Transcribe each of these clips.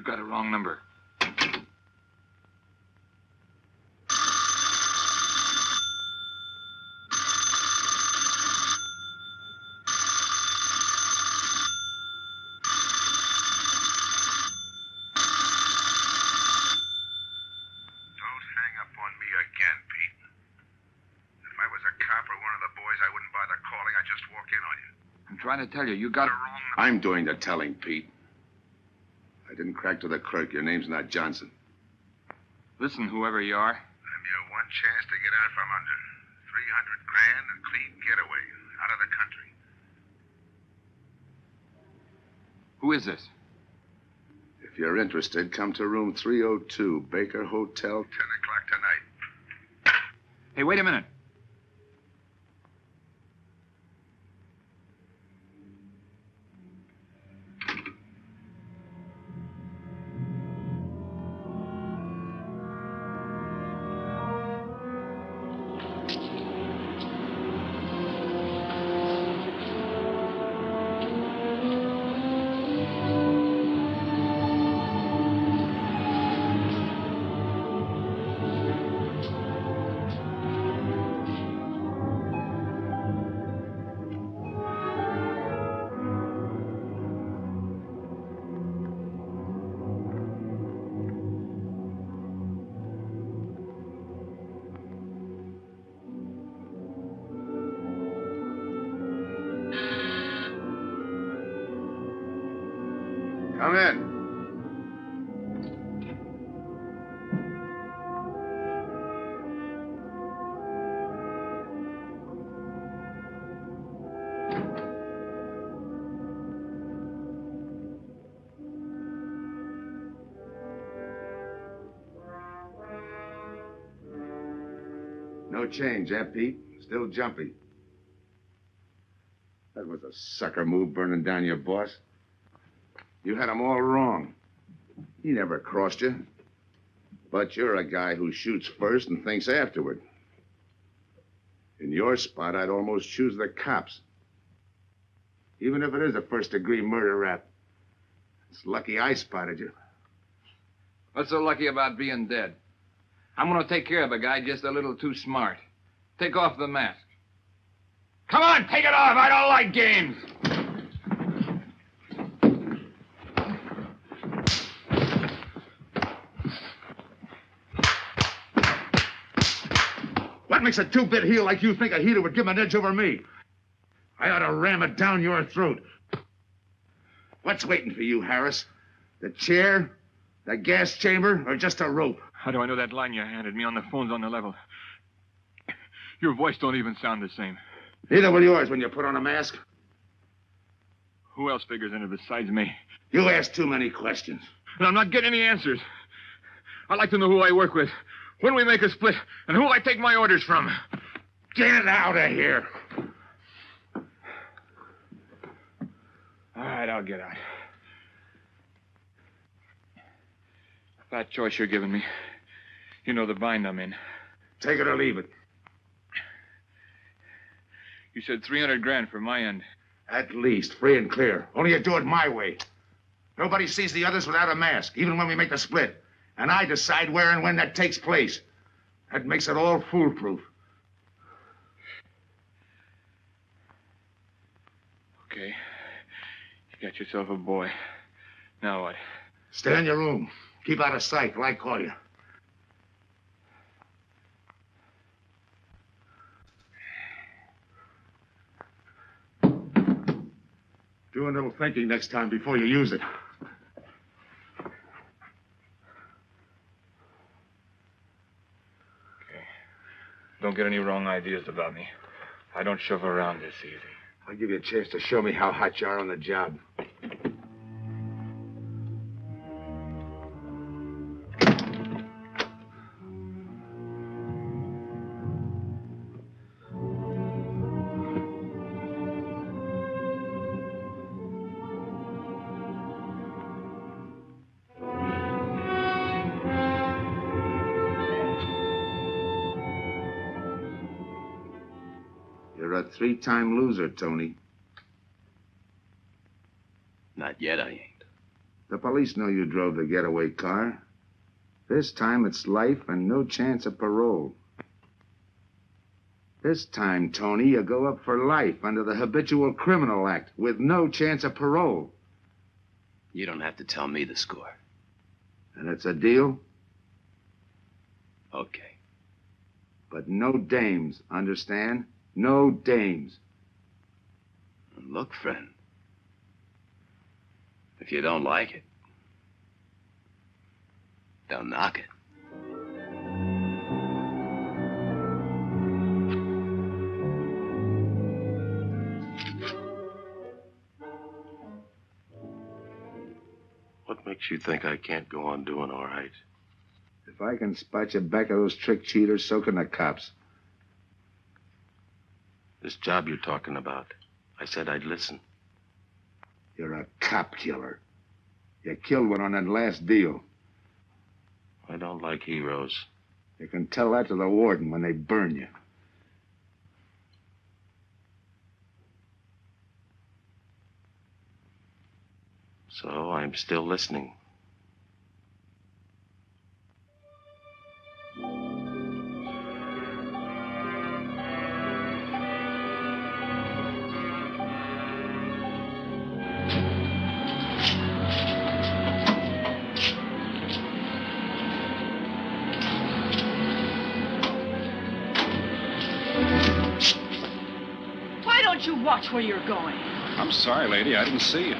Got a wrong number. Trying to tell you, you got it wrong. I'm doing the telling, Pete. I didn't crack to the clerk. Your name's not Johnson. Listen, whoever you are. I'm your one chance to get out from under. 300 grand and clean getaway. Out of the country. Who is this? If you're interested, come to room 302, Baker Hotel. 10 o'clock tonight. Hey, wait a minute. Come in. No change, eh, Pete? Still jumpy. That was a sucker move, burning down your boss. You had him all wrong. He never crossed you. But you're a guy who shoots first and thinks afterward. In your spot, I'd almost choose the cops. Even if it is a first-degree murder rap. It's lucky I spotted you. What's so lucky about being dead? I'm going to take care of a guy just a little too smart. Take off the mask. Come on, take it off. I don't like games. What makes a two-bit heel like you think a heater would give him an edge over me? I ought to ram it down your throat. What's waiting for you, Harris? The chair, the gas chamber, or just a rope? How do I know that line you handed me on the phone's on the level? Your voice don't even sound the same. Neither will yours when you put on a mask. Who else figures in it besides me? You ask too many questions. And I'm not getting any answers. I'd like to know who I work with, when we make a split, and who I take my orders from. Get out of here. All right, I'll get out. Bad choice you're giving me. You know the bind I'm in. Take it or leave it. You said 300 grand for my end. At least, free and clear. Only you do it my way. Nobody sees the others without a mask, even when we make the split. And I decide where and when that takes place. That makes it all foolproof. Okay. You got yourself a boy. Now what? Stay in your room. Keep out of sight till I call you. Do a little thinking next time before you use it. Okay. Don't get any wrong ideas about me. I don't shove around this easy. I'll give you a chance to show me how hot you are on the job. You're a 3-time loser, Tony. Not yet, I ain't. The police know you drove the getaway car. This time it's life and no chance of parole. This time, Tony, you go up for life under the Habitual Criminal Act with no chance of parole. You don't have to tell me the score. And it's a deal? Okay. But no dames, understand? No dames. Look, friend. If you don't like it, don't knock it. What makes you think I can't go on doing all right? If I can spot you back of those trick cheaters, so can the cops. This job you're talking about, I said I'd listen. You're a cop killer. You killed one on that last deal. I don't like heroes. You can tell that to the warden when they burn you. So I'm still listening. Why don't you watch where you're going? I'm sorry, lady. I didn't see you.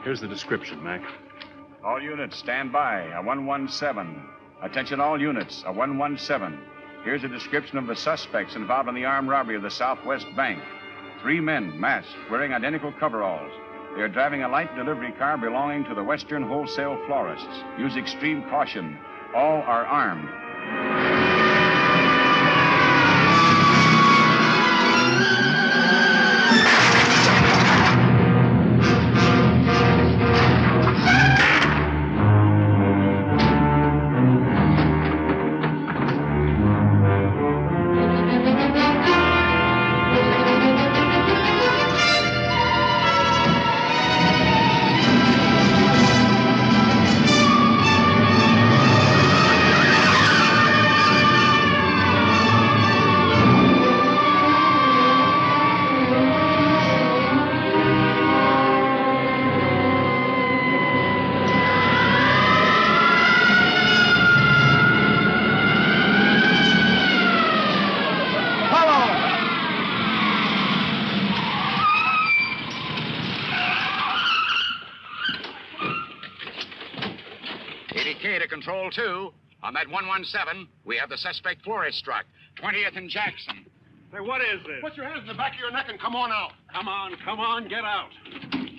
Here's the description, Mac. All units, stand by. A 117. Attention all units, a 117. Here's a description of the suspects involved in the armed robbery of the Southwest Bank. 3 men, masked, wearing identical coveralls. They are driving a light delivery car belonging to the Western Wholesale Florists. Use extreme caution. All are armed. Control 2. On that 117, we have the suspect florist struck. 20th and Jackson. Say, what is this? Put your hands in the back of your neck and come on out. Come on, get out.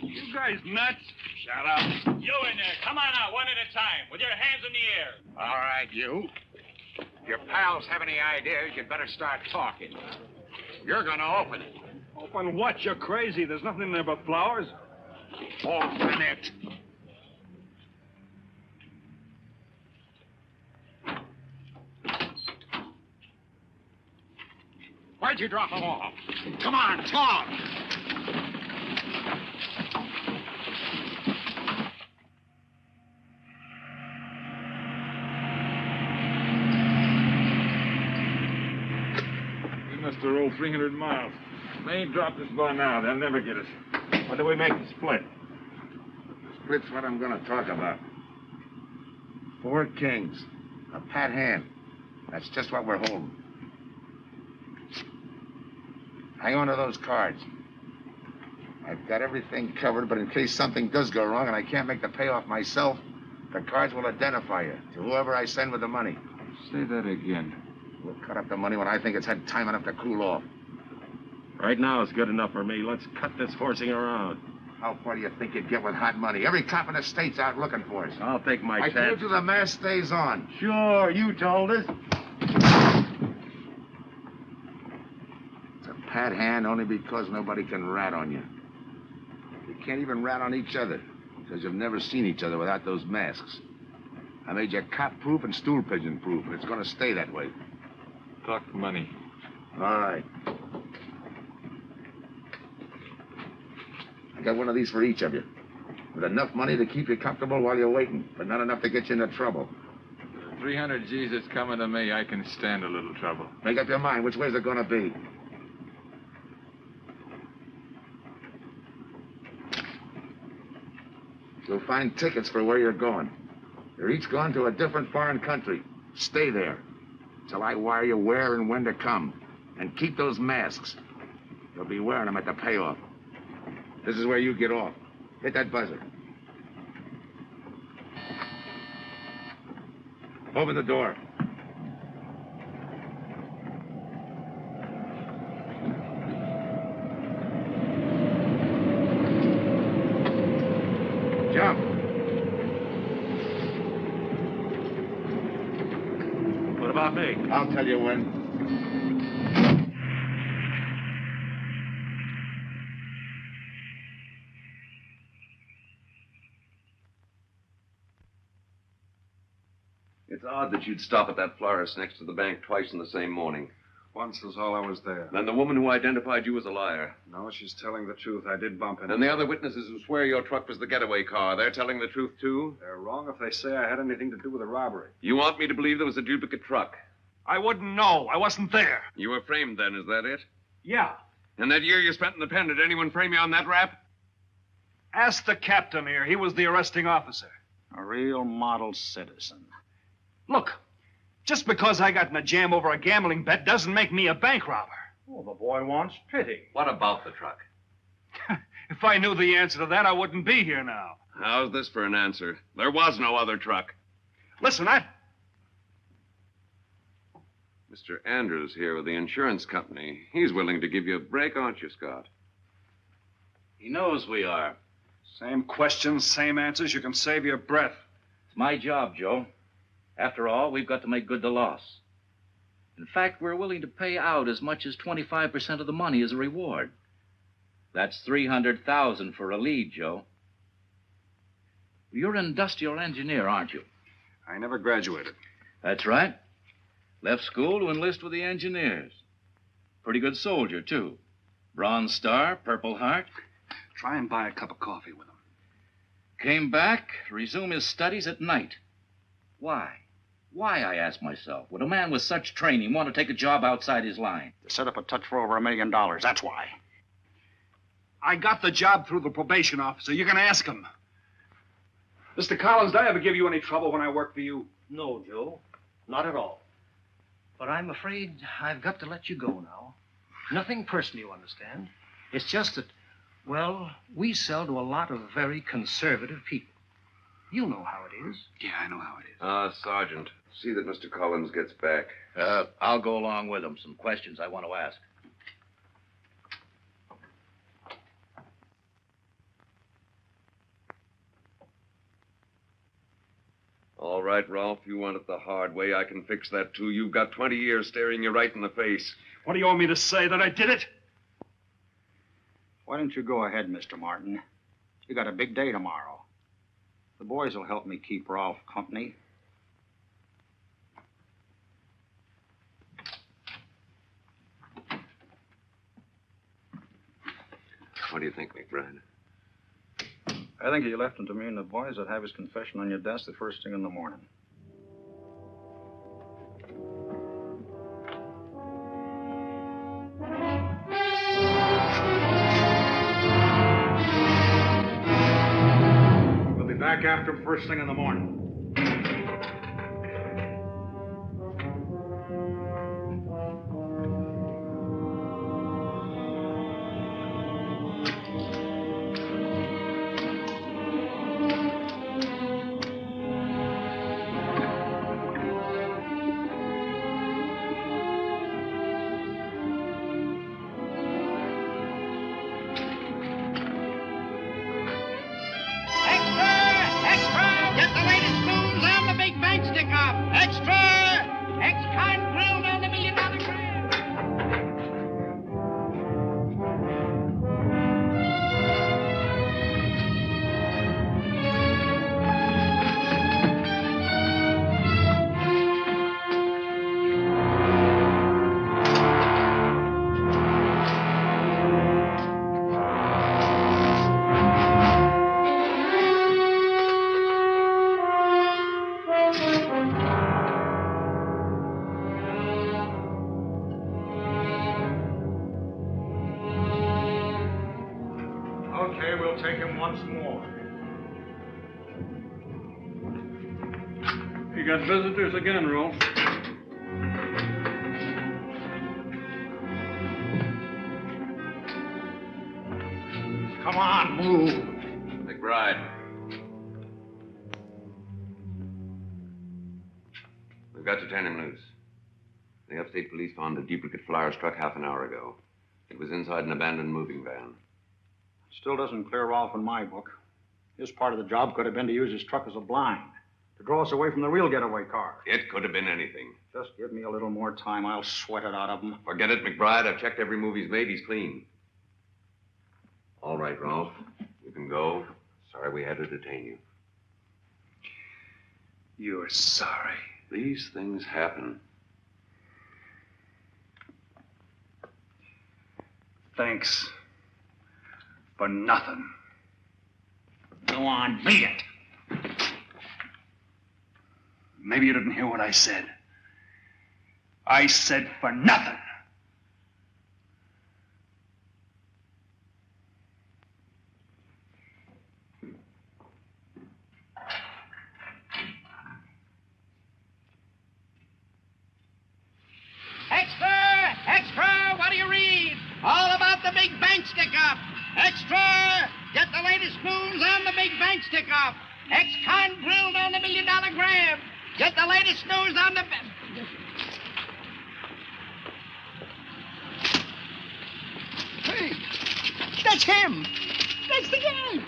You guys nuts? Shut up. You in there. Come on out, one at a time, with your hands in the air. All right, you. If your pals have any ideas, you'd better start talking. You're going to open it. Open what? You're crazy. There's nothing in there but flowers. Open it. Why'd you drop them off? Come on, talk. We must have rolled 300 miles. They ain't dropped us by now. They'll never get us. When do we make the split? Split's what I'm going to talk about. 4 kings. A pat hand. That's just what we're holding. Hang on to those cards. I've got everything covered, but in case something does go wrong and I can't make the payoff myself, the cards will identify you to whoever I send with the money. Say that again. We'll cut up the money when I think it's had time enough to cool off. Right now is good enough for me. Let's cut this horsing around. How far do you think you'd get with hot money? Every cop in the state's out looking for us. I'll take my I chance. told you the mask stays on. Sure, you told us. It's a pat hand only because nobody can rat on you. You can't even rat on each other because you've never seen each other without those masks. I made you cop-proof and stool pigeon-proof, and it's going to stay that way. Talk money. All right. I got one of these for each of you. With enough money to keep you comfortable while you're waiting, but not enough to get you into trouble. 300 G's that's coming to me, I can stand a little trouble. Make up your mind. Which way's it going to be? You'll find tickets for where you're going. You're each going to a different foreign country. Stay there till I wire you where and when to come. And keep those masks. You'll be wearing them at the payoff. This is where you get off. Hit that buzzer. Open the door. Jump. What about me? I'll tell you when. It's odd that you'd stop at that florist next to the bank twice in the same morning. Once was all I was there. Then the woman who identified you as a liar. No, she's telling the truth. I did bump into And the other witnesses who swear your truck was the getaway car, they're telling the truth, too? They're wrong if they say I had anything to do with the robbery. You want me to believe there was a duplicate truck? I wouldn't know. I wasn't there. You were framed then, is that it? Yeah. And that year you spent in the pen, did anyone frame you on that rap? Ask the captain here. He was the arresting officer. A real model citizen. Look, just because I got in a jam over a gambling bet doesn't make me a bank robber. Oh, the boy wants pity. What about the truck? If I knew the answer to that, I wouldn't be here now. How's this for an answer? There was no other truck. Listen, Mr. Andrews here with the insurance company. He's willing to give you a break, aren't you, Scott? He knows we are. Same questions, same answers. You can save your breath. It's my job, Joe. After all, we've got to make good the loss. In fact, we're willing to pay out as much as 25% of the money as a reward. That's $300,000 for a lead, Joe. You're an industrial engineer, aren't you? I never graduated. That's right. Left school to enlist with the engineers. Pretty good soldier, too. Bronze Star, Purple Heart. Try and buy a cup of coffee with him. Came back, resume his studies at night. Why? Why, I ask myself, would a man with such training want to take a job outside his line? To set up a touch for over $1 million, that's why. I got the job through the probation officer. You can ask him. Mr. Collins, did I ever give you any trouble when I worked for you? No, Joe. Not at all. But I'm afraid I've got to let you go now. Nothing personal, you understand. It's just that, well, we sell to a lot of very conservative people. You know how it is. Yeah, I know how it is. Sergeant, see that Mr. Collins gets back. I'll go along with him. Some questions I want to ask. All right. right, Ralph. You want it the hard way. I can fix that, too. You've got 20 years staring you right in the face. What do you want me to say, that I did it? Why don't you go ahead, Mr. Martin? You got a big day tomorrow. The boys will help me keep Ralph company. What do you think, McBride? I think you left him to me and the boys would have his confession on your desk the first thing in the morning. We'll be back after him first thing in the morning. Take him once more. You got visitors again, Rolf. Come on, move. McBride. We've got to turn him loose. The upstate police found a duplicate flyer struck half an hour ago. It was inside an abandoned moving van. Still doesn't clear Ralph in my book. His part of the job could have been to use his truck as a blind, to draw us away from the real getaway car. It could have been anything. Just give me a little more time. I'll sweat it out of him. Forget it, McBride. I've checked every move he's made. He's clean. All right, Ralph. You can go. Sorry we had to detain you. You're sorry. These things happen. Thanks. For nothing. Go on, beat it. Maybe you didn't hear what I said. I said for nothing. Extra! Extra! What do you read? All about the big bank stick-up. Extra! Get the latest news on the big bank stick-up. Ex-con grilled on the $1 million grab. Get the latest news on the... Hey, that's him. That's the guy.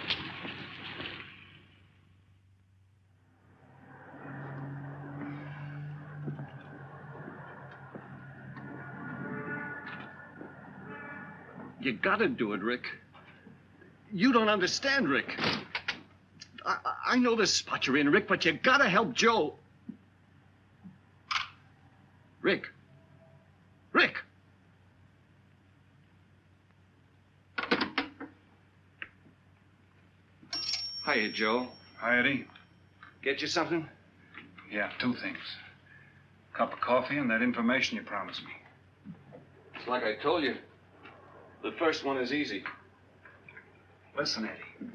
You gotta do it, Rick. You don't understand, Rick. I know the spot you're in, Rick, but you gotta help Joe. Rick. Rick! Hiya, Joe. Hi, Eddie. Get you something? Yeah, 2 things. Cup of coffee and that information you promised me. It's like I told you. The first one is easy. Listen, Eddie.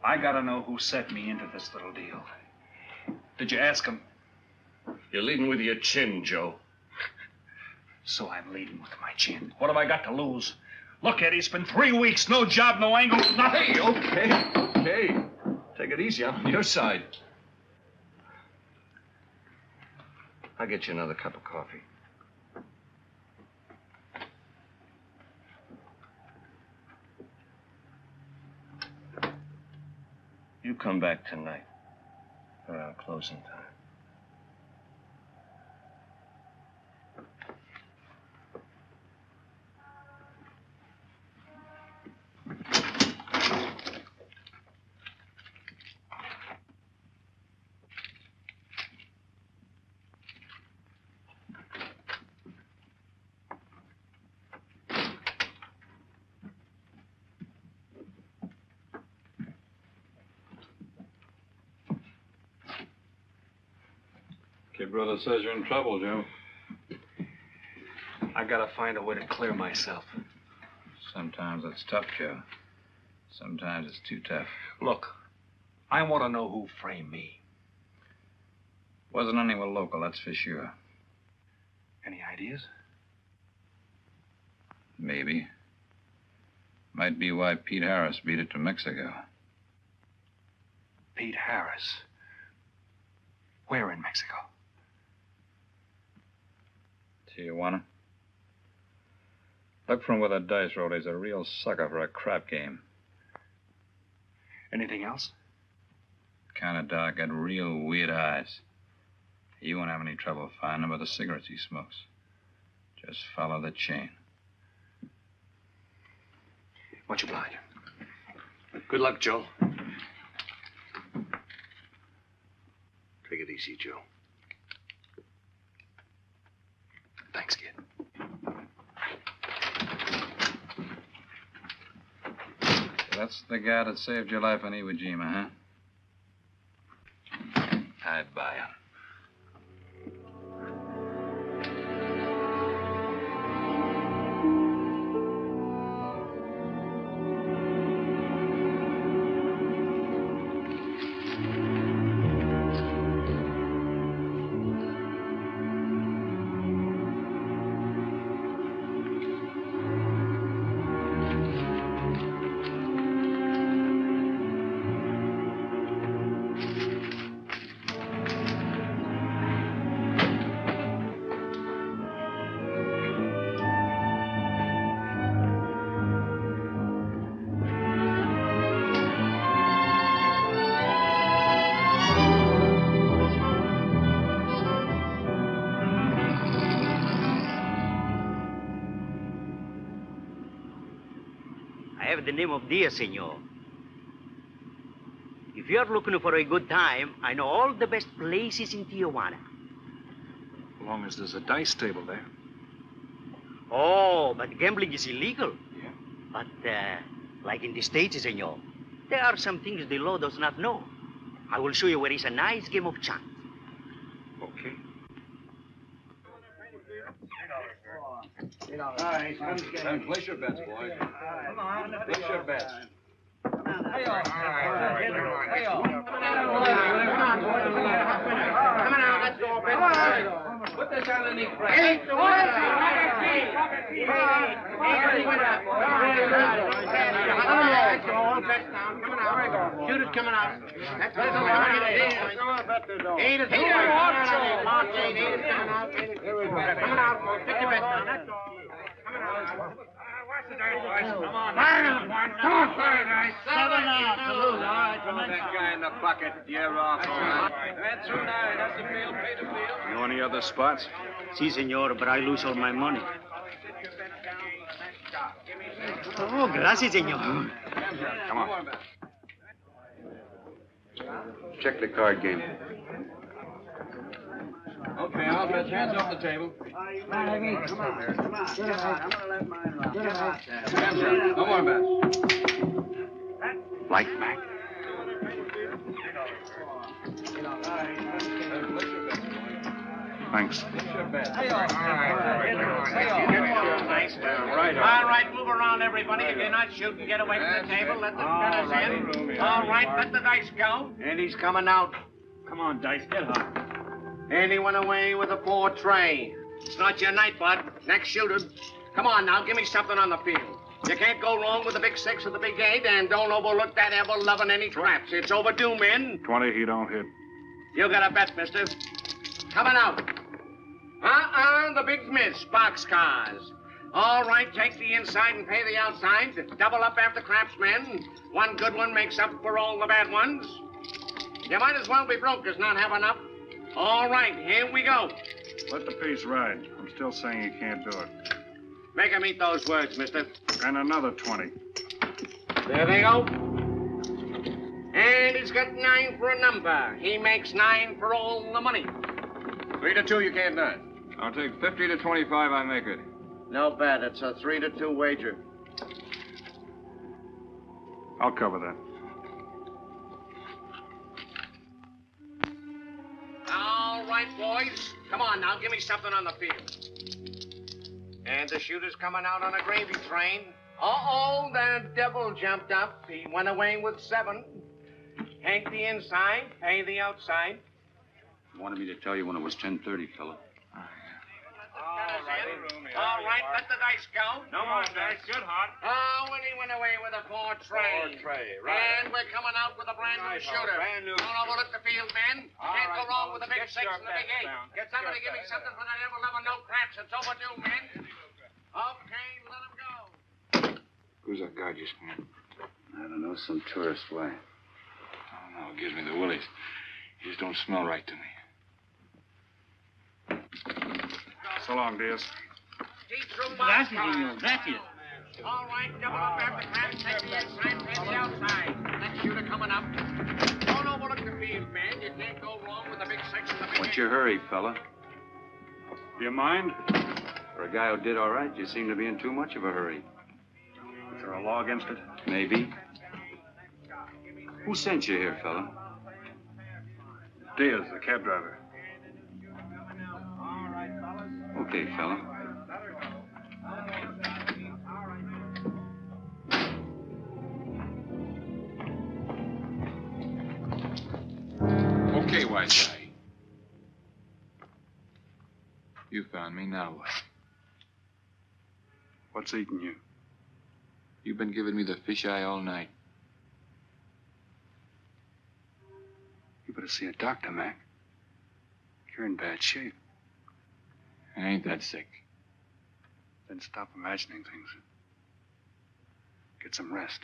I gotta know who set me into this little deal. Did you ask him? You're leading with your chin, Joe. So I'm leading with my chin. What have I got to lose? Look, Eddie, it's been 3 weeks. No job, no angle, nothing. Hey, okay. Take it easy. I'm on your side. I'll get you another cup of coffee. You come back tonight around closing time. Kid brother says you're in trouble, Joe. I gotta find a way to clear myself. Sometimes it's tough, Joe. Sometimes it's too tough. Look, I want to know who framed me. Wasn't anyone local, that's for sure. Any ideas? Maybe. Might be why Pete Harris beat it to Mexico. Pete Harris. Where in Mexico? Tijuana. Look from where the dice rolled. He's a real sucker for a crap game. Anything else? Kind of dark, got real weird eyes. You won't have any trouble finding him by the cigarettes he smokes. Just follow the chain. Much obliged. Good luck, Joe. Take it easy, Joe. Thanks, kid. That's the guy that saved your life on Iwo Jima, huh? I buy him. The name of Dia, senor. If you're looking for a good time, I know all the best places in Tijuana. As long as there's a dice table there. Oh, but gambling is illegal. Yeah. But, like in the States, senor, there are some things the law does not know. I will show you where is a nice game of chance. Okay. Place your bets, boys. Come on. Place your bets. Come on, let's go. Put this on the knee. Shoot it coming out. That's all. Coming out, folks. Pick your bets down. That's all. Come on. Come on, guys. 7 out. Salute. All right. Throw that guy in the bucket. You're off. That's through now. That's the field. Pay the field. You any other spots? Si, senor, but I lose all my money. Oh, gracias, senor. Come on. Check the card game. Okay, I'll bet hands off the table. Come on. I'm going to let mine run. Hands up. No more bets. Like Mac. Thanks. All right, move around, everybody. If you're not shooting, get away from the table. Let the fellas in. All right, let the dice go. And he's coming out. Come on, Dice, get hot. And he went away with a 4 tray. It's not your night, bud. Next shooter. Come on now, give me something on the field. You can't go wrong with the big 6 or the big 8, and don't overlook that ever-loving any traps. It's overdue, men. 20, he don't hit. You got a bet, mister. Coming out. The big miss, boxcars. All right, take the inside and pay the outside. Double up after craps, men. One good one makes up for all the bad ones. You might as well be broke as not have enough. All right, here we go. Let the piece ride. I'm still saying you can't do it. Make him eat those words, mister. And another 20. There they go. And he's got 9 for a number. He makes 9 for all the money. 3 to 2, you can't do it. I'll take 50 to 25, I make it. No bad. It's a 3 to 2 wager. I'll cover that. All All right, boys. Come on now, give me something on the field. And the shooter's coming out on a gravy train. Uh-oh, the devil jumped up. He went away with 7. Hank the inside, pay the outside. You wanted me to tell you when it was 10:30, fella. All right, let the dice go. No more dice. Good, Hot. Oh, and he went away with a 4 tray. 4 tray, right. And we're coming out with a brand new shooter. Brand new. Don't overlook the field, men. All Can't go right, wrong with the big get 6 your and the big bets 8. down. Get Get somebody to your give me bets something for that ever-loving no craps. It's overdue, men. Okay, let him go. Who's that guy just came in? I don't know, some tourist. Why? I don't know. It gives me the willies. He just don't smell right to me. So long, Diaz. Gracias, señor. Gracias. All right, double up after craps. Take the inside, pay the outside. Next shooter coming up. Don't overlook the field, man. You can't go wrong with the big 6 and the big 8. What's your hurry, fella? You mind? For a guy who did all right, you seem to be in too much of a hurry. Is there a law against it? Maybe. Who sent you here, fella? Diaz, the cab driver. Okay, fella. Okay, wise guy. You found me, now what? What's eating you? You've been giving me the fisheye all night. You better see a doctor, Mac. You're in bad shape. I ain't that sick. Then stop imagining things. Get some rest.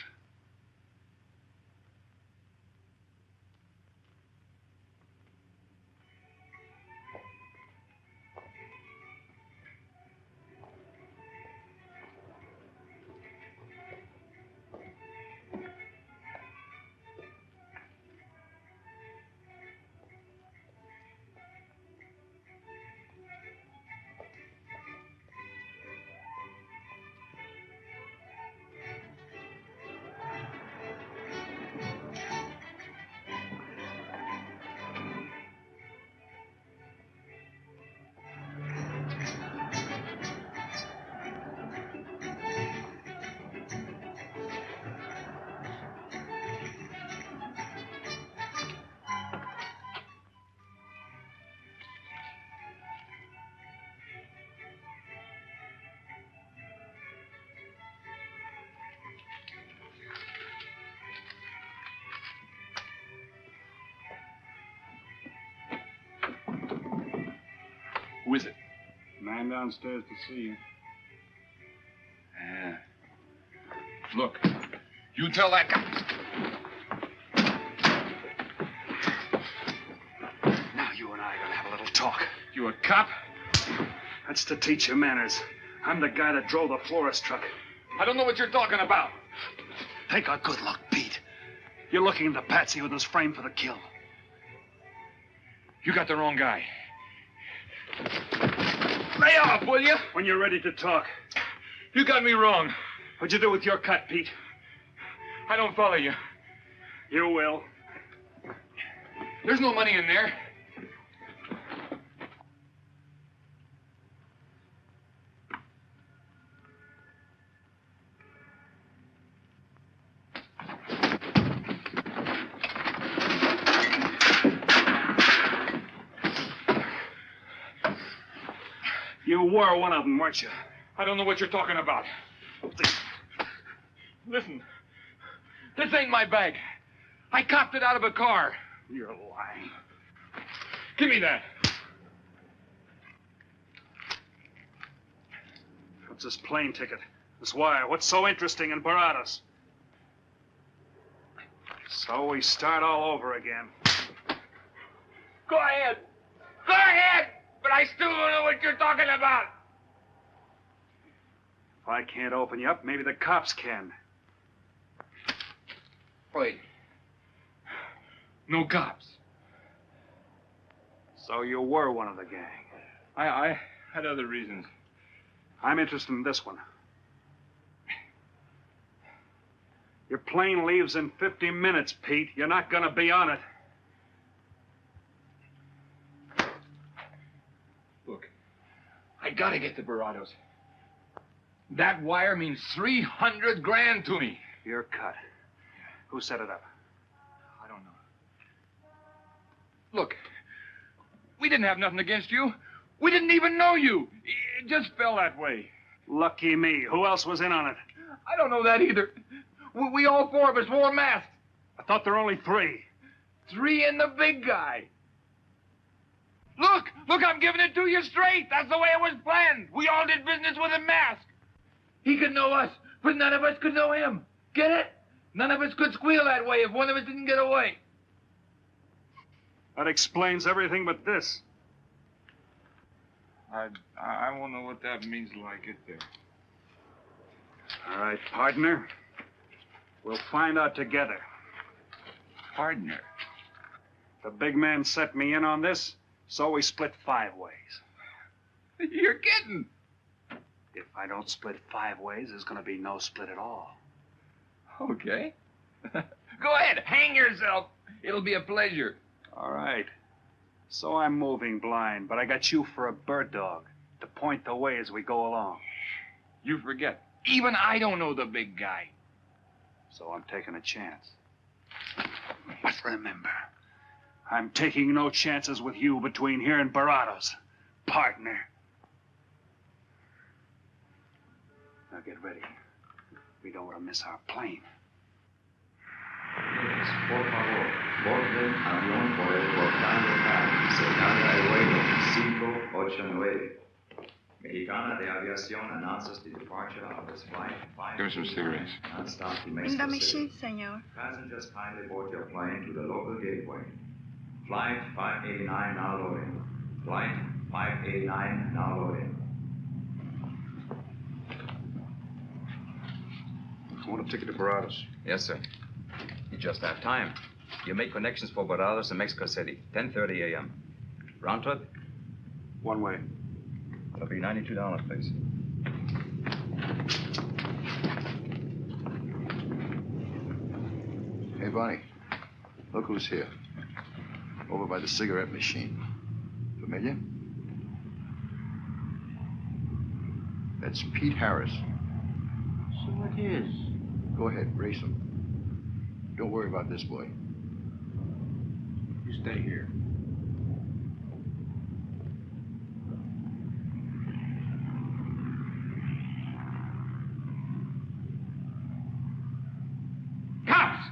Who is it? Man downstairs to see you. Yeah. Look, you tell that guy. Now you and I are gonna have a little talk. You a cop? That's to teach you manners. I'm the guy that drove the florist truck. I don't know what you're talking about. Take a good look, Pete. You're looking at the patsy who was framed for the kill. You got the wrong guy. Lay off, will you? When you're ready to talk. You got me wrong. What'd you do with your cut, Pete? I don't follow you. You will. There's no money in there. You were one of them, weren't you? I don't know what you're talking about. Listen, this ain't my bag. I copped it out of a car. You're lying. Give me that. What's this plane ticket? This wire? What's so interesting in Baradas? So we start all over again. Go ahead. Go ahead! But I still don't know what you're talking about. If I can't open you up, maybe the cops can. Wait. No cops. So you were one of the gang. I had other reasons. I'm interested in this one. Your plane leaves in 50 minutes, Pete. You're not gonna be on it. I gotta get to Barados. That wire means 300 grand to me. You're cut. Who set it up? I don't know. Look, we didn't have nothing against you. We didn't even know you. It just fell that way. Lucky me. Who else was in on it? I don't know that either. We all four of us wore masks. I thought there were only 3. 3 and the big guy. Look, I'm giving it to you straight. That's the way it was planned. We all did business with a mask. He could know us, but none of us could know him. Get it? None of us could squeal that way if one of us didn't get away. That explains everything but this. I won't know what that means till I get there. All right, partner. We'll find out together. Partner? The big man set me in on this, so we split 5 ways. You're kidding. If I don't split 5 ways, there's going to be no split at all. Okay. Go ahead, hang yourself. It'll be a pleasure. All right. So I'm moving blind, but I got you for a bird dog to point the way as we go along. You forget. Even I don't know the big guy. So I'm taking a chance. But remember, I'm taking no chances with you between here and Barados, partner. Now get ready. We don't want to miss our plane. Por favor, borden avión por el portal local, señal de vuelo 589. Mexicana de Aviación announces the departure of this flight 5. Give me some cigarettes. Non-stop to Mexico Brinda mi City. shit, señor. Passengers kindly board your plane to the local gateway. Flight 589 now loading. Flight 589 now loading. I want a ticket to Barados. Yes, sir. You just have time. You make connections for Barados and Mexico City, 10:30 a.m. Round trip? One way. That'll be $92, please. Hey, Bonnie. Look who's here. Over by the cigarette machine. Familiar? That's Pete Harris. So it is. Go ahead, race him. Don't worry about this boy. You stay here. Cops!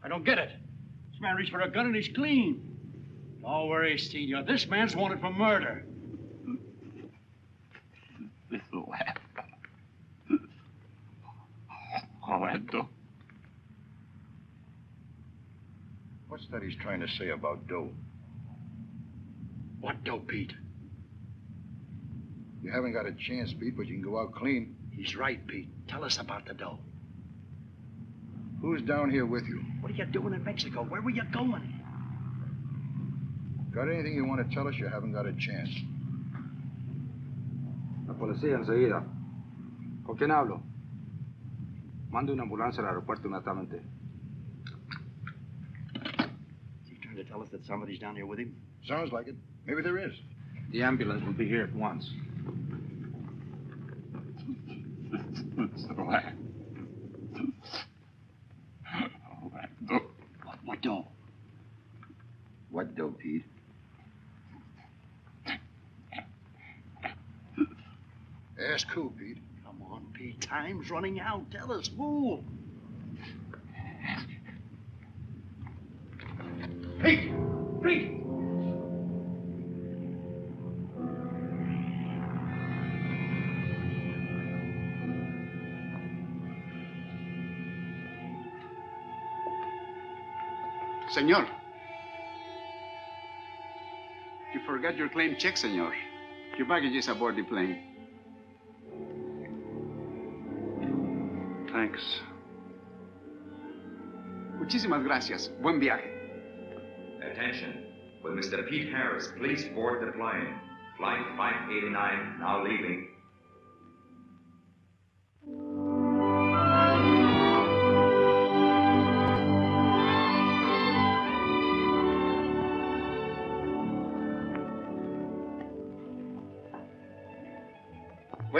I don't get it. This man reached for a gun and he's clean. Don't worry, Senior. This man's wanted for murder. This will happen. Orlando. What's that he's trying to say about dough? What dough, Pete? You haven't got a chance, Pete, but you can go out clean. He's right, Pete. Tell us about the dough. Who's down here with you? What are you doing in Mexico? Where were you going? Got anything you want to tell us? You haven't got a chance. La policía enseguida. ¿Con quién hablo? Mande una ambulancia al aeropuerto inmediatamente. Is he trying to tell us that somebody's down here with him? Sounds like it. Maybe there is. The ambulance will be here at once. What dough? What dough, Pete? Ask who, Pete? Come on, Pete. Time's running out. Tell us, fool. Pete! Pete! Senor. You forgot your claim check, senor. Your baggage is aboard the plane. Thanks. Muchísimas gracias. Buen viaje. Attention. Will Mr. Pete Harris please board the plane? Flight 589 now leaving.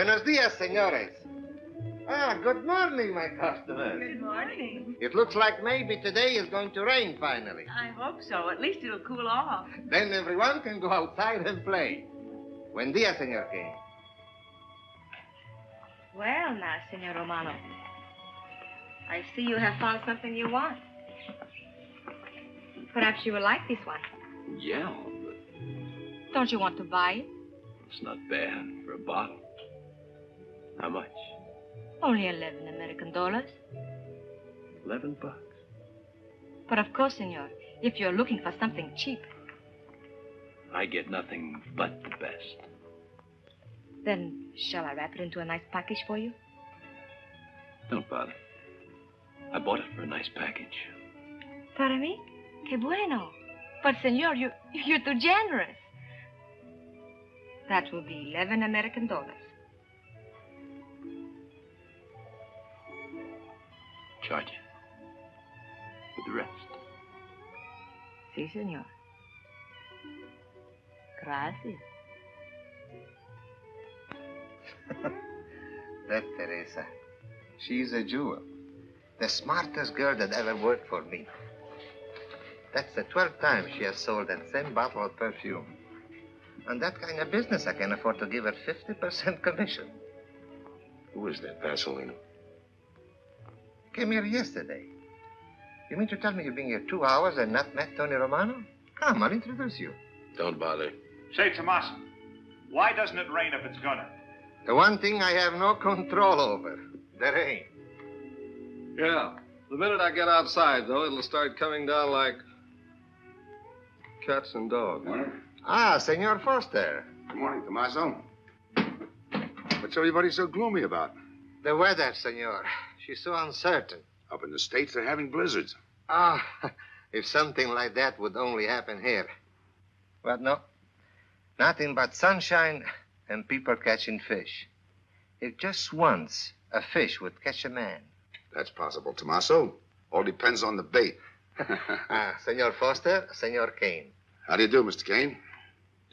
Buenos dias, senores. Ah, good morning, my customers. Good morning. It looks like maybe today is going to rain finally. I hope so. At least it'll cool off. Then everyone can go outside and play. Buen dia, Senor King. Well, now, Senor Romano, I see you have found something you want. Perhaps you will like this one. Yeah, but Don't you want to buy it? it's not bad for a bottle. How much? Only 11 American dollars. $11. But of course, senor, if you're looking for something cheap, I get nothing but the best. then shall I wrap it into a nice package for you? Don't bother. I bought it for a nice package. Para mí? Que bueno. But, senor, you're too generous. That will be 11 American dollars. Charge it. With the rest. Si, senor. Gracias. That Teresa, she's a jewel. The smartest girl that ever worked for me. That's the 12th time she has sold that same bottle of perfume. On that kind of business, I can afford to give her 50% commission. Who is that Vaseline? Came here yesterday. You mean to tell me you've been here 2 hours and not met Tony Romano? Come, I'll introduce you. Don't bother. Say, Tomas, why doesn't it rain if it's gonna? The one thing I have no control over, the rain. Yeah. The minute I get outside, though, it'll start coming down like cats and dogs. Ah, Senor Foster. Good morning, Tommaso. What's everybody so gloomy about? The weather, senor. She's so uncertain. Up in the States, they're having blizzards. Ah, if something like that would only happen here. But no. Nothing but sunshine and people catching fish. If just once a fish would catch a man. That's possible, Tommaso. All depends on the bait. Ah, Senor Foster, Senor Kane. How do you do, Mr. Kane?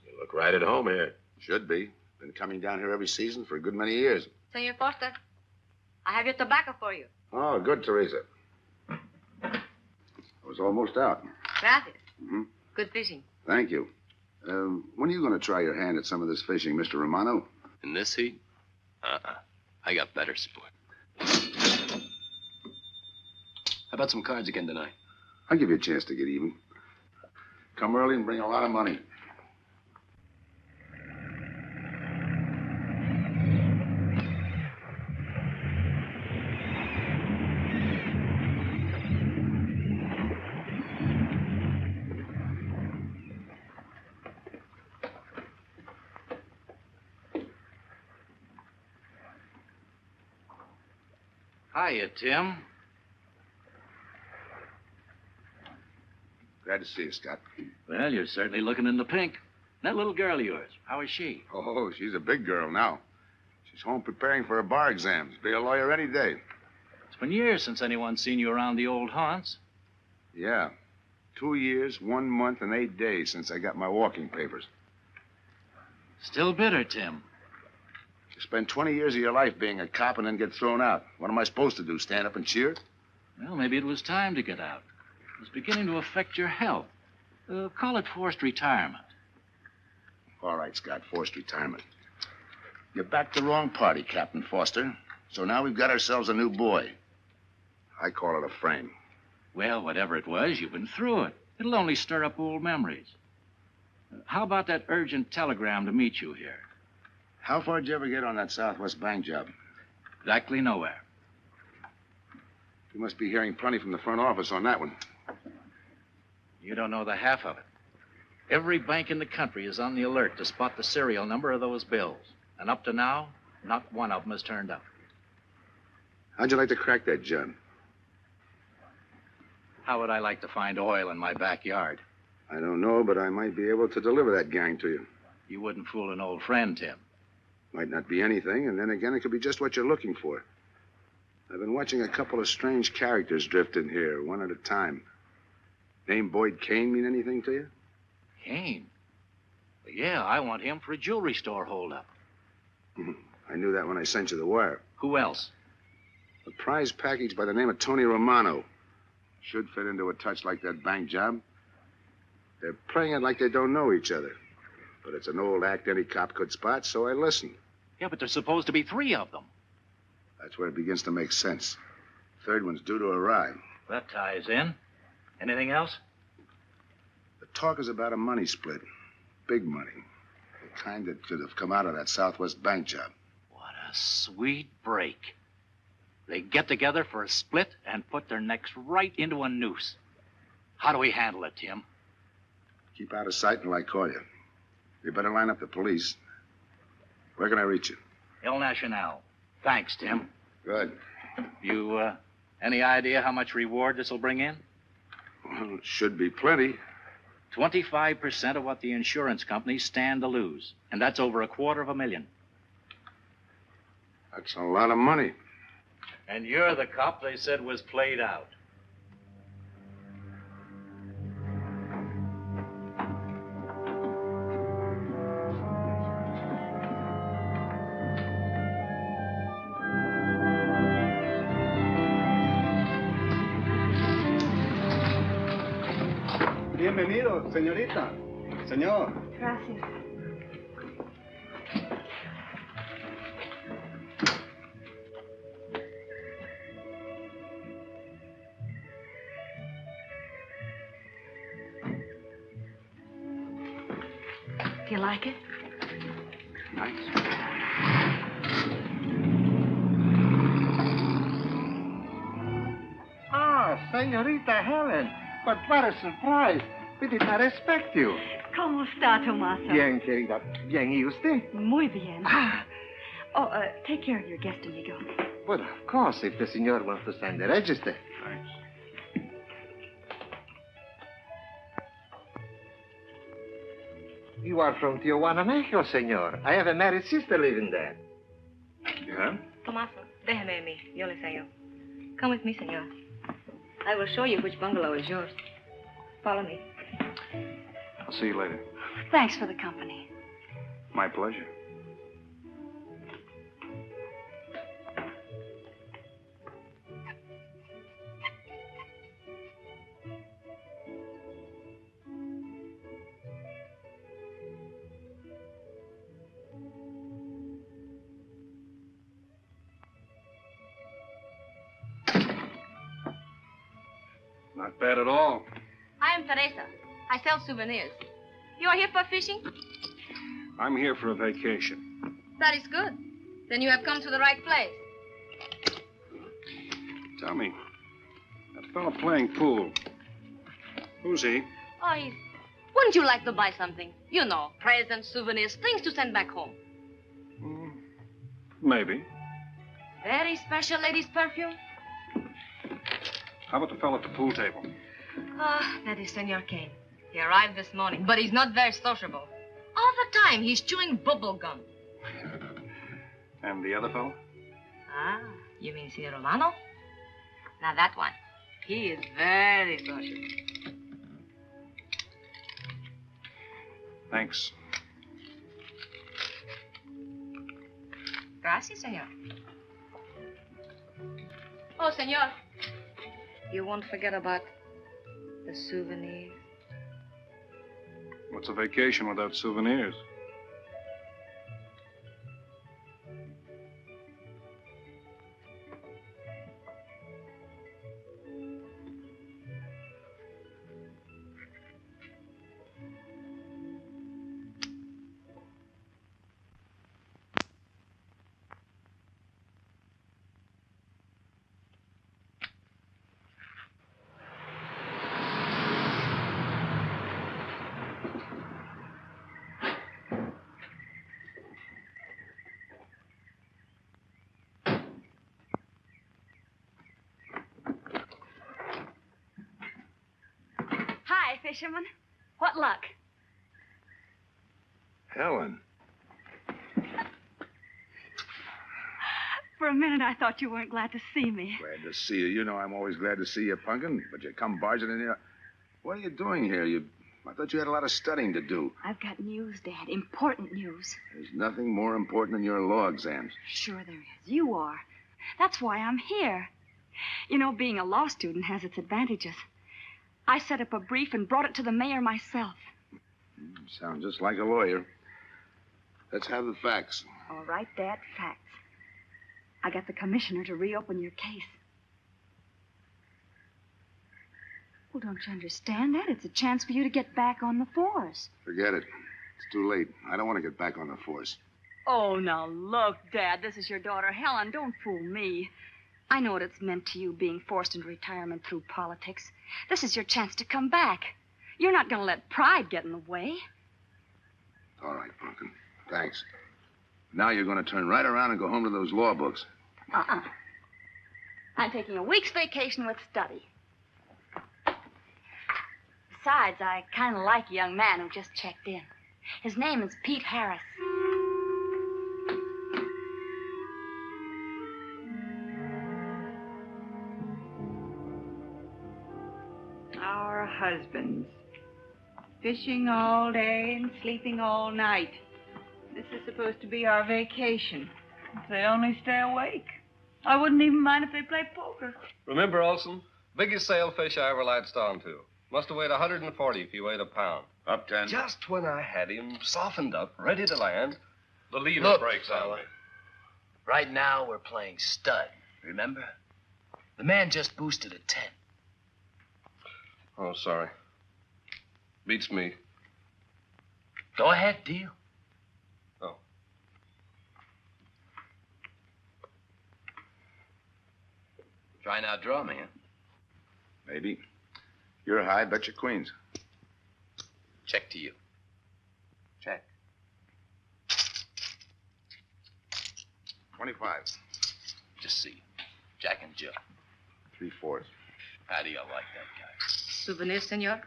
You look right at home here. Should be. Been coming down here every season for a good many years. Senor Foster, I have your tobacco for you. Oh, good, Teresa. I was almost out. Gracias. Mm-hmm. Good fishing. Thank you. When are you going to try your hand at some of this fishing, Mr. Romano? In this heat? I got better sport. How about some cards again tonight? I'll give you a chance to get even. Come early and bring a lot of money. Hiya, Tim. Glad to see you, Scott. Well, you're certainly looking in the pink. That little girl of yours, how is she? Oh, she's a big girl now. She's home preparing for her bar exams. Be a lawyer any day. It's been years since anyone's seen you around the old haunts. Yeah. 2 years, 1 month, and 8 days since I got my walking papers. Still bitter, Tim. You spend 20 years of your life being a cop and then get thrown out. What am I supposed to do, stand up and cheer? Well, maybe it was time to get out. It was beginning to affect your health. Call it forced retirement. All right, Scott, forced retirement. You backed the wrong party, Captain Foster. So now we've got ourselves a new boy. I call it a frame. Well, whatever it was, you've been through it. It'll only stir up old memories. How about that urgent telegram to meet you here? How far did you ever get on that Southwest Bank job? Exactly nowhere. You must be hearing plenty from the front office on that one. You don't know the half of it. Every bank in the country is on the alert to spot the serial number of those bills. And up to now, not one of them has turned up. How'd you like to crack that, John? How would I like to find oil in my backyard? I don't know, but I might be able to deliver that gang to you. You wouldn't fool an old friend, Tim. Might not be anything, and then again, it could be just what you're looking for. I've been watching a couple of strange characters drift in here, one at a time. Name Boyd Kane mean anything to you? Kane? Yeah, I want him for a jewelry store holdup. I knew that when I sent you the wire. Who else? A prize package by the name of Tony Romano. Should fit into a touch like that bank job. They're playing it like they don't know each other. But it's an old act any cop could spot, so I listened. Yeah, but there's supposed to be 3 of them. That's where it begins to make sense. Third one's due to arrive. That ties in. Anything else? The talk is about a money split. Big money. The kind that could have come out of that Southwest bank job. What a sweet break. They get together for a split and put their necks right into a noose. How do we handle it, Tim? Keep out of sight until I call you. You better line up the police. Where can I reach you? El Nacional. Thanks, Tim. Good. You, any idea how much reward this will bring in? Well, it should be plenty. 25% of what the insurance companies stand to lose. And that's over $250,000. That's a lot of money. And you're the cop they said was played out. Bienvenido, señorita. Señor. Gracias. Do you like it? Nice. Ah, Señorita Helen. But what a surprise. We did not expect you. ¿Cómo está, Tomaso? Bien, querida. Bien, ¿y usted? Muy bien. Oh, take care of your guest when you go. Well, of course, if the senor wants to sign the register. Thanks. You are from Tijuana, Mexico, senor. I have a married sister living there. Yeah? Tomaso, déjeme a mí. Yo le enseño. Come with me, senor. I will show you which bungalow is yours. Follow me. I'll see you later. Thanks for the company. My pleasure. Not bad at all. I am Teresa. I sell souvenirs. You are here for fishing? I'm here for a vacation. That is good. Then you have come to the right place. Tell me, that fellow playing pool, who's he? Oh, he's... Wouldn't you like to buy something? You know, presents, souvenirs, things to send back home. Maybe. Very special ladies' perfume. How about the fellow at the pool table? Ah, that is Senor Kane. He arrived this morning, but he's not very sociable. All the time, he's chewing bubble gum. And the other fellow? Ah, you mean Senor Romano? Now, that one. He is very social. Thanks. Gracias, senor. Oh, senor. You won't forget about the souvenirs. What's a vacation without souvenirs? Hi, fisherman. What luck? Helen. For a minute, I thought you weren't glad to see me. Glad to see you. You know I'm always glad to see you, Punkin, but you come barging in here. What are you doing here? You I thought you had a lot of studying to do. I've got news, Dad. Important news. There's nothing more important than your law exams. Sure there is. You are. That's why I'm here. You know, being a law student has its advantages. I set up a brief and brought it to the mayor myself. You sound just like a lawyer. Let's have the facts. All right, Dad, facts. I got the commissioner to reopen your case. Well, don't you understand that? It's a chance for you to get back on the force. Forget it. It's too late. I don't want to get back on the force. Oh, now look, Dad, this is your daughter, Helen. Don't fool me. I know what it's meant to you being forced into retirement through politics. This is your chance to come back. You're not going to let pride get in the way. All right, Pumpkin. Thanks. Now you're going to turn right around and go home to those law books. Uh-uh. I'm taking a week's vacation with study. Besides, I kind of like a young man who just checked in. His name is Pete Harris. Our husbands. Fishing all day and sleeping all night. This is supposed to be our vacation. If they only stay awake. I wouldn't even mind if they played poker. Remember, Olson, biggest sailfish I ever latched onto. Must have weighed 140 if he weighed a pound. Up 10. Just when I had him softened up, ready to land, the leader Look, breaks on fella. me. Right now, we're playing stud, remember? The man just boosted a 10. Oh, sorry. Beats me. Go ahead, deal. Oh. Try and outdraw me, huh? Maybe. You're high, bet your queens. Check to you. Check. 25. Just see. Jack and Jill. 3/4. How do you like that guy? Souvenir, senor?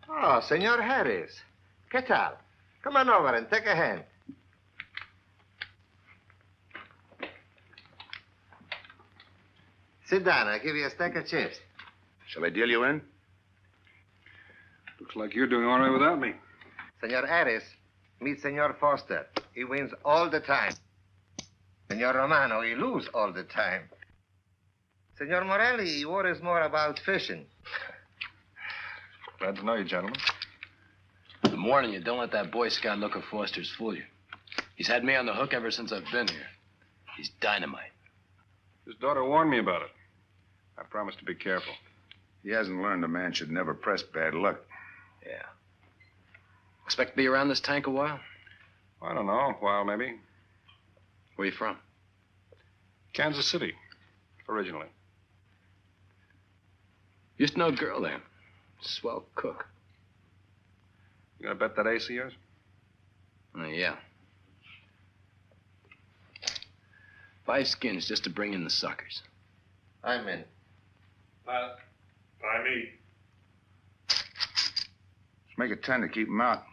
Oh, Senor Harris. ¿Qué tal? Come on over and take a hand. Sit down. I'll give you a stack of chips. Shall I deal you in? Looks like you're doing all right without me. Senor Harris, meet Senor Foster. He wins all the time. Senor Romano, he lose all the time. Senor Morelli, he worries more about fishing. Glad to know you, gentlemen. I'm warning you, don't let that Boy Scout look of Foster's fool you. He's had me on the hook ever since I've been here. He's dynamite. His daughter warned me about it. I promised to be careful. He hasn't learned a man should never press bad luck. Yeah. Expect to be around this tank a while? I don't know, a while maybe. Where you from? Kansas City, originally. Used to know a girl there. Swell cook. You gonna bet that ace of yours? Yeah. 5 skins just to bring in the suckers. I'm in. By me. Let's make it 10 to keep him out.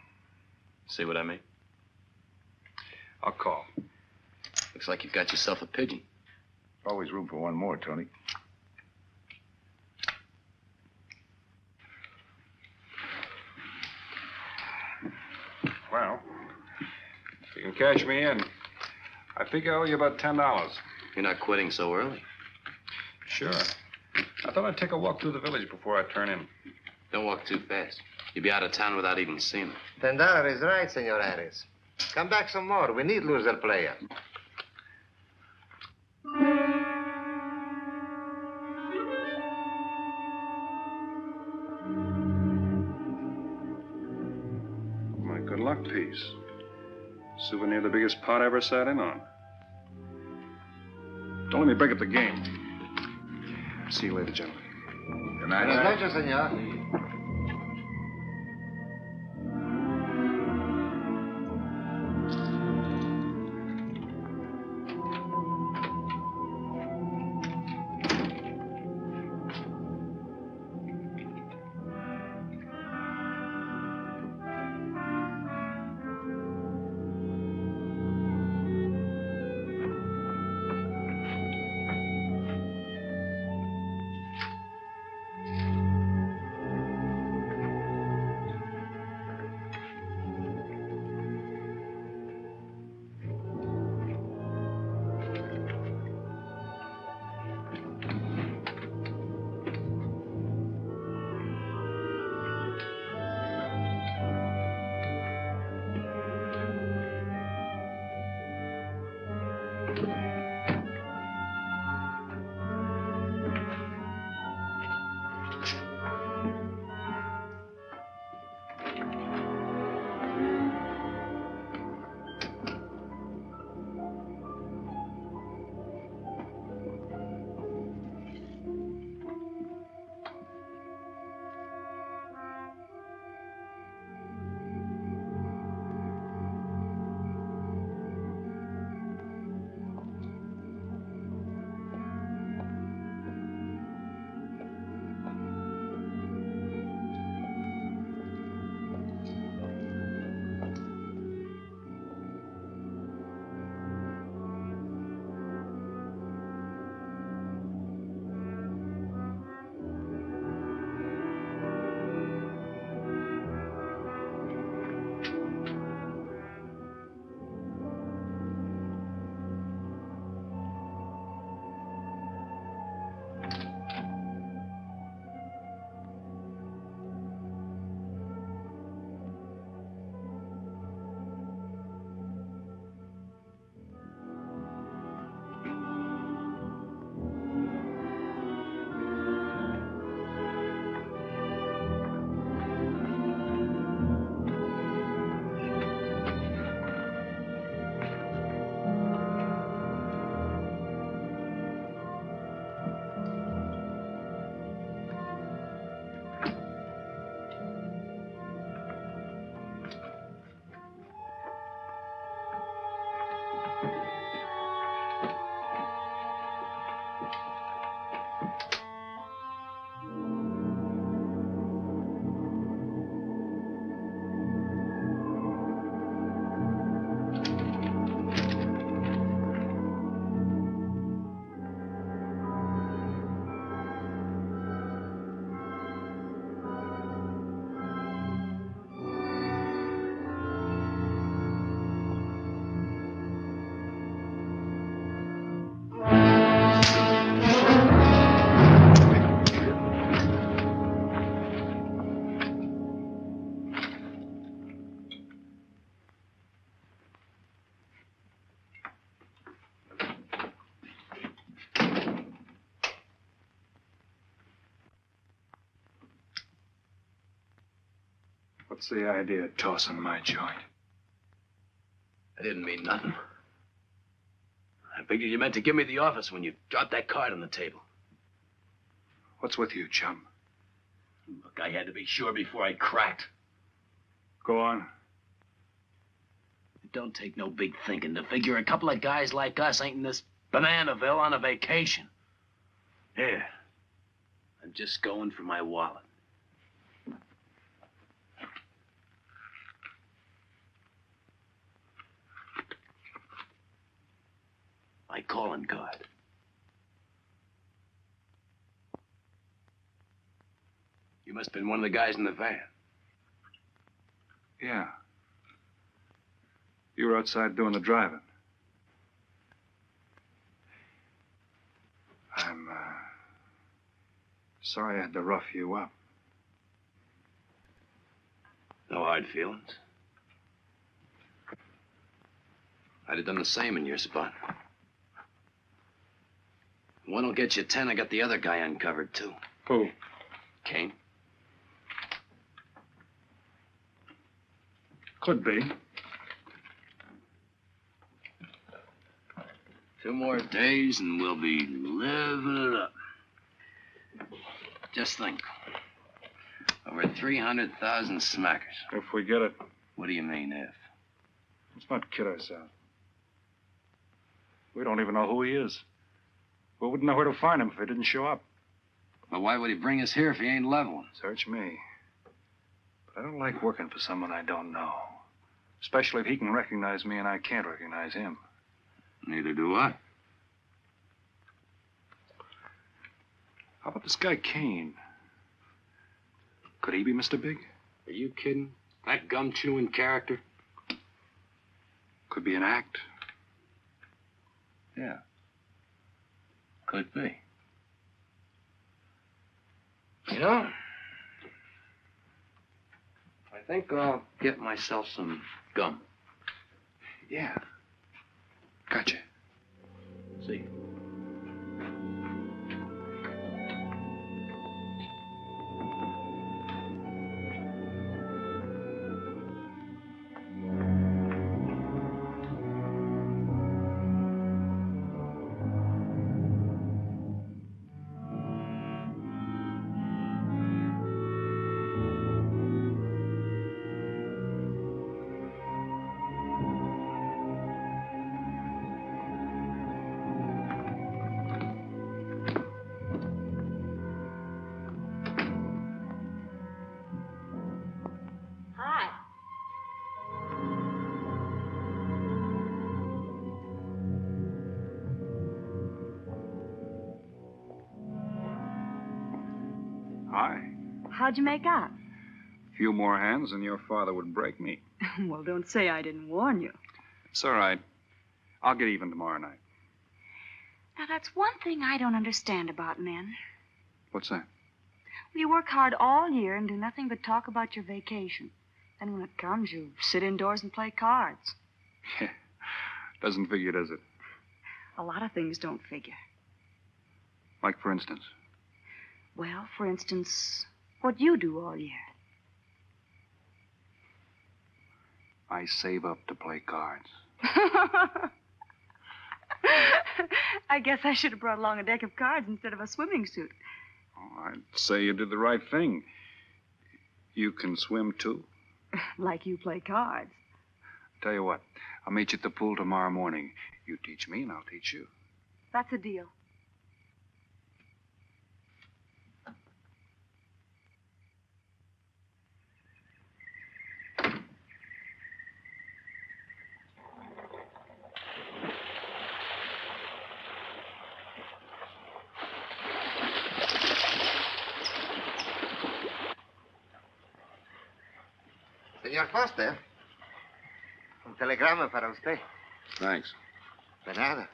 See what I mean? I'll call. Looks like you've got yourself a pigeon. Always room for one more, Tony. Well, if you can cash me in, I think I owe you about $10. You're not quitting so early. Sure. I thought I'd take a walk through the village before I turn in. Don't walk too fast. You'll be out of town without even seeing it. $10 is right, Senor Harris. Come back some more. We need loser player. My good luck piece. Souvenir the biggest pot I ever sat in on. Don't let me break up the game. See you later, gentlemen. Good night. Buenas noches, senor. What's the idea of tossing my joint? I didn't mean nothing. I figured you meant to give me the office when you dropped that card on the table. What's with you, chum? Look, I had to be sure before I cracked. Go on. It don't take no big thinking to figure a couple of guys like us ain't in this Bananaville on a vacation. Here, I'm just going for my wallet. My calling card. You must have been one of the guys in the van. Yeah. You were outside doing the driving. I'm, sorry I had to rough you up. No hard feelings. I'd have done the same in your spot. One will get you 10. I got the other guy uncovered, too. Who? Kane. Could be. 2 more days and we'll be living it up. Just think. Over 300,000 smackers. If we get it. What do you mean, if? Let's not kid ourselves. We don't even know who he is. We wouldn't know where to find him if he didn't show up. Well, why would he bring us here if he ain't leveling? Search me. But I don't like working for someone I don't know. Especially if he can recognize me and I can't recognize him. Neither do I. How about this guy Kane? Could he be Mr. Big? Are you kidding? That gum-chewing character? Could be an act. Yeah. Could be. You know, I think I'll get myself some gum. Yeah. Gotcha. See. Hi. How'd you make out? A few more hands and your father would break me. Well, don't say I didn't warn you. It's all right. I'll get even tomorrow night. Now, that's one thing I don't understand about men. What's that? You work hard all year and do nothing but talk about your vacation. Then when it comes, you sit indoors and play cards. Doesn't figure, does it? A lot of things don't figure. Like, for instance? Well, for instance, what you do all year. I save up to play cards. I guess I should have brought along a deck of cards instead of a swimming suit. Oh, I'd say you did the right thing. You can swim, too. Like you play cards. Tell you what, I'll meet you at the pool tomorrow morning. You teach me and I'll teach you. That's a deal. Señor Foster, un telegrama para usted. Thanks. De nada.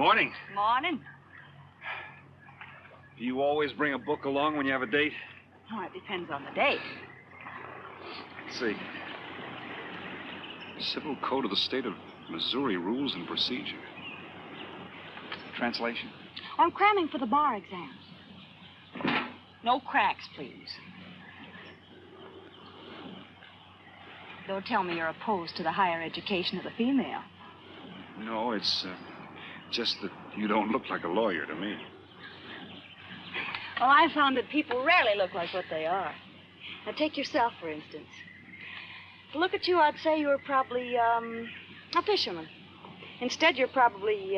Morning. Morning. Do you always bring a book along when you have a date? Oh, it depends on the date. Let's see. Civil Code of the State of Missouri Rules and Procedure. Translation? I'm cramming for the bar exam. No cracks, please. Don't tell me you're opposed to the higher education of the female. No, it's just that you don't look like a lawyer to me. Well, I found that people rarely look like what they are. Now, take yourself, for instance. To look at you, I'd say you were probably, a fisherman. Instead, you're probably,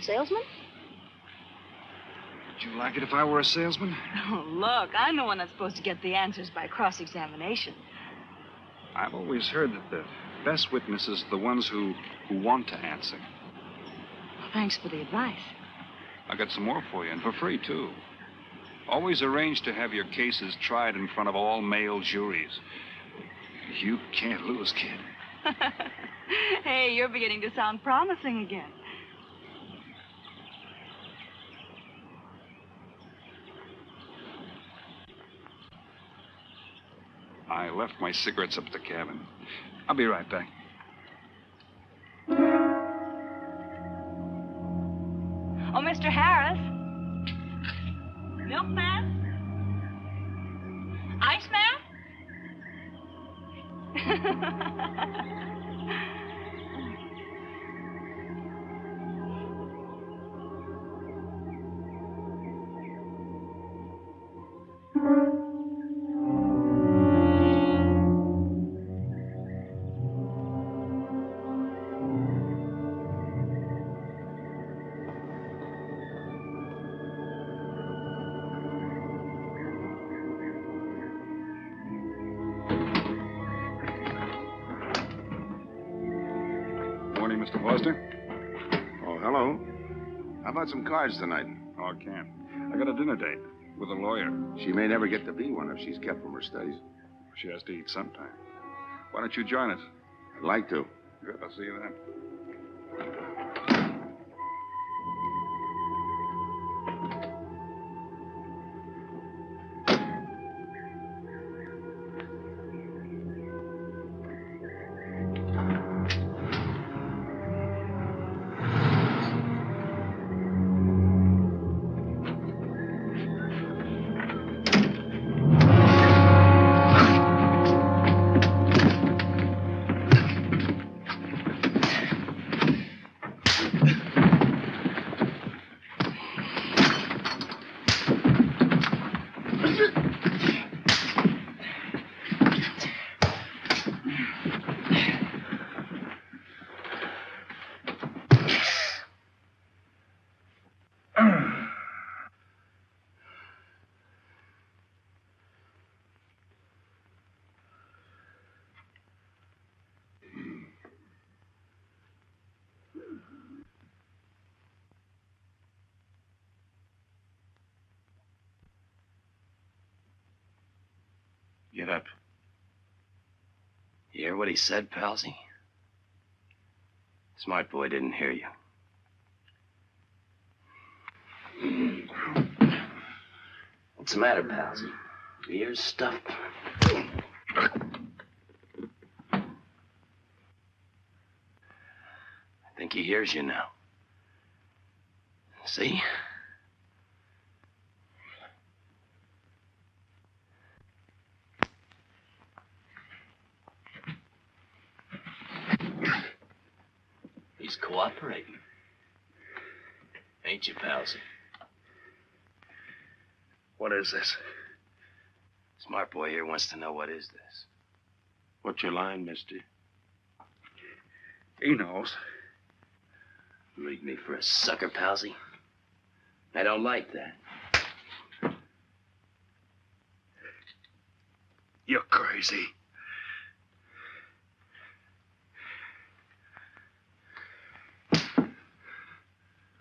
salesman? Would you like it if I were a salesman? Oh, look, I'm the one that's supposed to get the answers by cross-examination. I've always heard that the best witnesses are the ones who want to answer. Well, thanks for the advice. I got some more for you, and for free, too. Always arrange to have your cases tried in front of all male juries. You can't lose, kid. Hey, you're beginning to sound promising again. I left my cigarettes up at the cabin. I'll be right back. Oh, Mr. Harris. Milkman? Iceman? Morning, Mr. Foster. Oh, hello. How about some cards tonight? Oh, I can't. I got a dinner date with a lawyer. She may never get to be one if she's kept from her studies. She has to eat sometime. Why don't you join us? I'd like to. Good, I'll see you then. Get up. You hear what he said, Palsy? Smart boy didn't hear you. What's the matter, Palsy? Your ears stuffed? I think he hears you now. See? He's cooperating. Ain't you, Palsy? What is this? Smart boy here wants to know what is this. What's your line, mister? He knows. Leave me for a sucker, Palsy. I don't like that. You're crazy.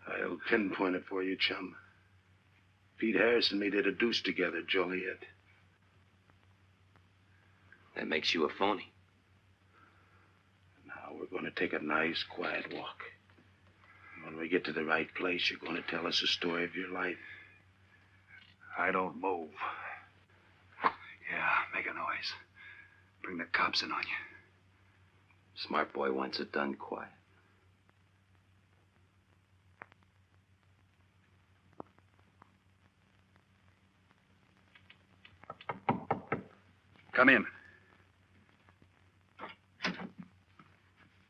I'll pinpoint it for you, chum. Pete Harris and me did a deuce together, Joliet. That makes you a phony. Now we're going to take a nice, quiet walk. When we get to the right place, you're going to tell us the story of your life. I don't move. Yeah, make a noise. Bring the cops in on you. Smart boy wants it done quiet. Come in.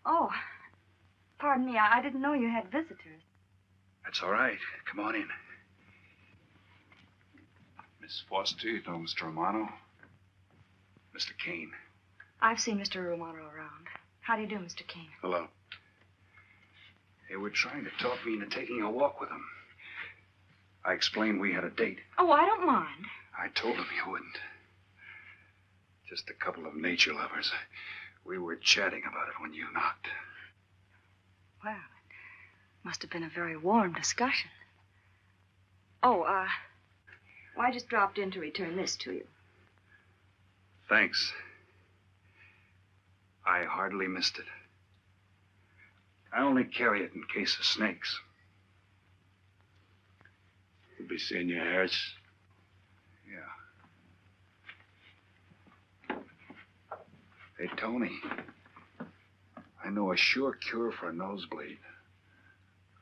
Oh, pardon me. I didn't know you had visitors. That's all right. Come on in. Miss Foster, you know Mr. Romano? Mr. Kane. I've seen Mr. Romano around. How do you do, Mr. Kane? Hello. They were trying to talk me into taking a walk with them. I explained we had a date. Oh, I don't mind. I told them you wouldn't. Just a couple of nature lovers. We were chatting about it when you knocked. Well, it must have been a very warm discussion. Oh, well, I just dropped in to return this to you. Thanks. I hardly missed it. I only carry it in case of snakes. We'll be seeing you, Harris. Yeah. Hey, Tony. I know a sure cure for a nosebleed.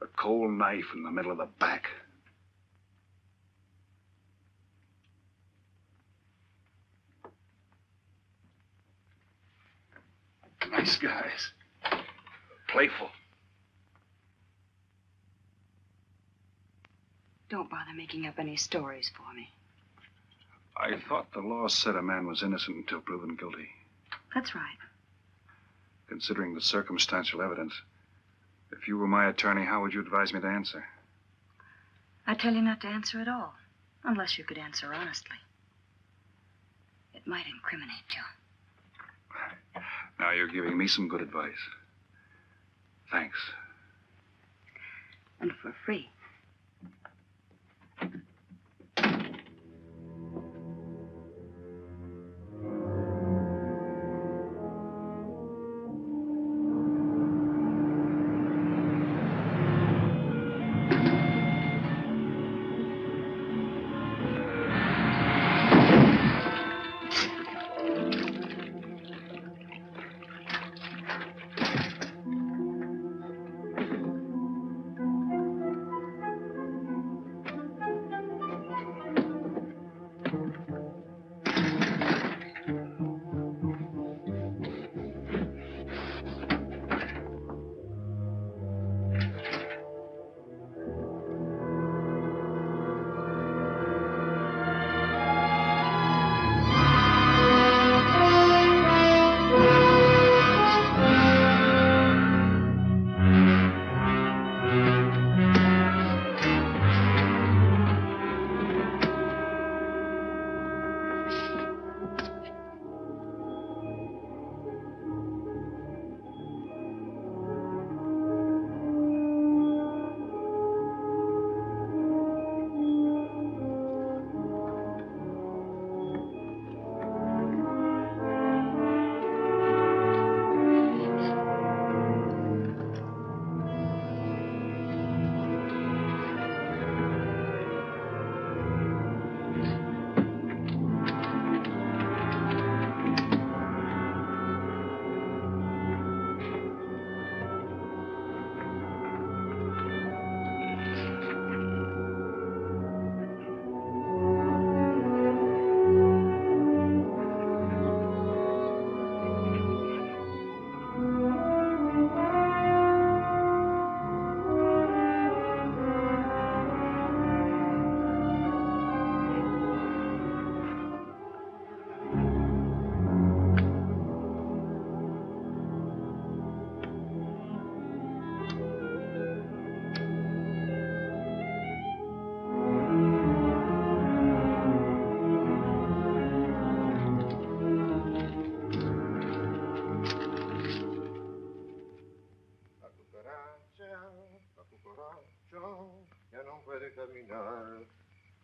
A cold knife in the middle of the back. Nice guys. Playful. Don't bother making up any stories for me. I thought the law said a man was innocent until proven guilty. That's right. Considering the circumstantial evidence, if you were my attorney, how would you advise me to answer? I tell you not to answer at all, unless you could answer honestly. It might incriminate you. Now you're giving me some good advice. Thanks. And for free.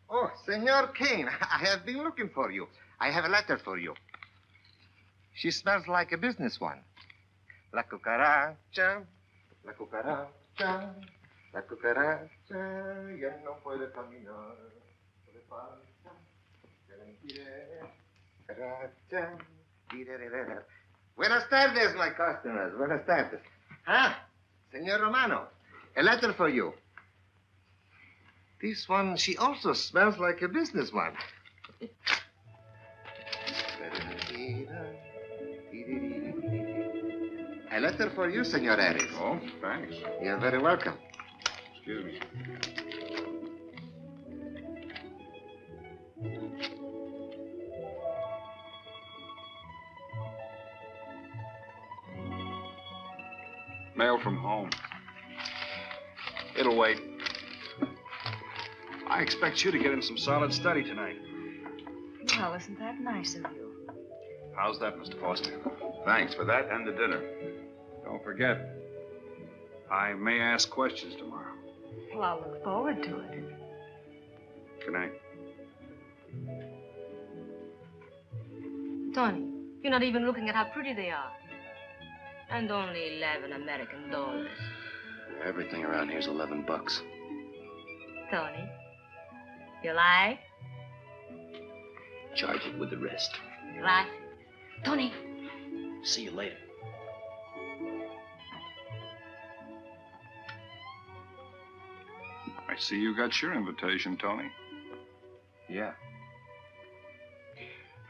Oh, Senor Kane, I have been looking for you. I have a letter for you. She smells like a business one. La cucaracha, la cucaracha, La cucaracha ya no puede caminar. Le falta el pie. Cucaracha. Buenas tardes, my customers. Buenas tardes. Ah, Senor Romano, a letter for you. This one, she also smells like a businessman. A letter for you, Senor Harris. Oh, thanks. You're very welcome. Excuse me. Mail from home. It'll wait. I expect you to get in some solid study tonight. Well, isn't that nice of you? How's that, Mr. Foster? Thanks for that and the dinner. Don't forget, I may ask questions tomorrow. Well, I'll look forward to it. Good night. Tony, you're not even looking at how pretty they are. And only 11 American dollars. Everything around here's $11. Tony, you like? Charge it with the rest. Gracias. Tony. See you later. I see you got your invitation, Tony. Yeah.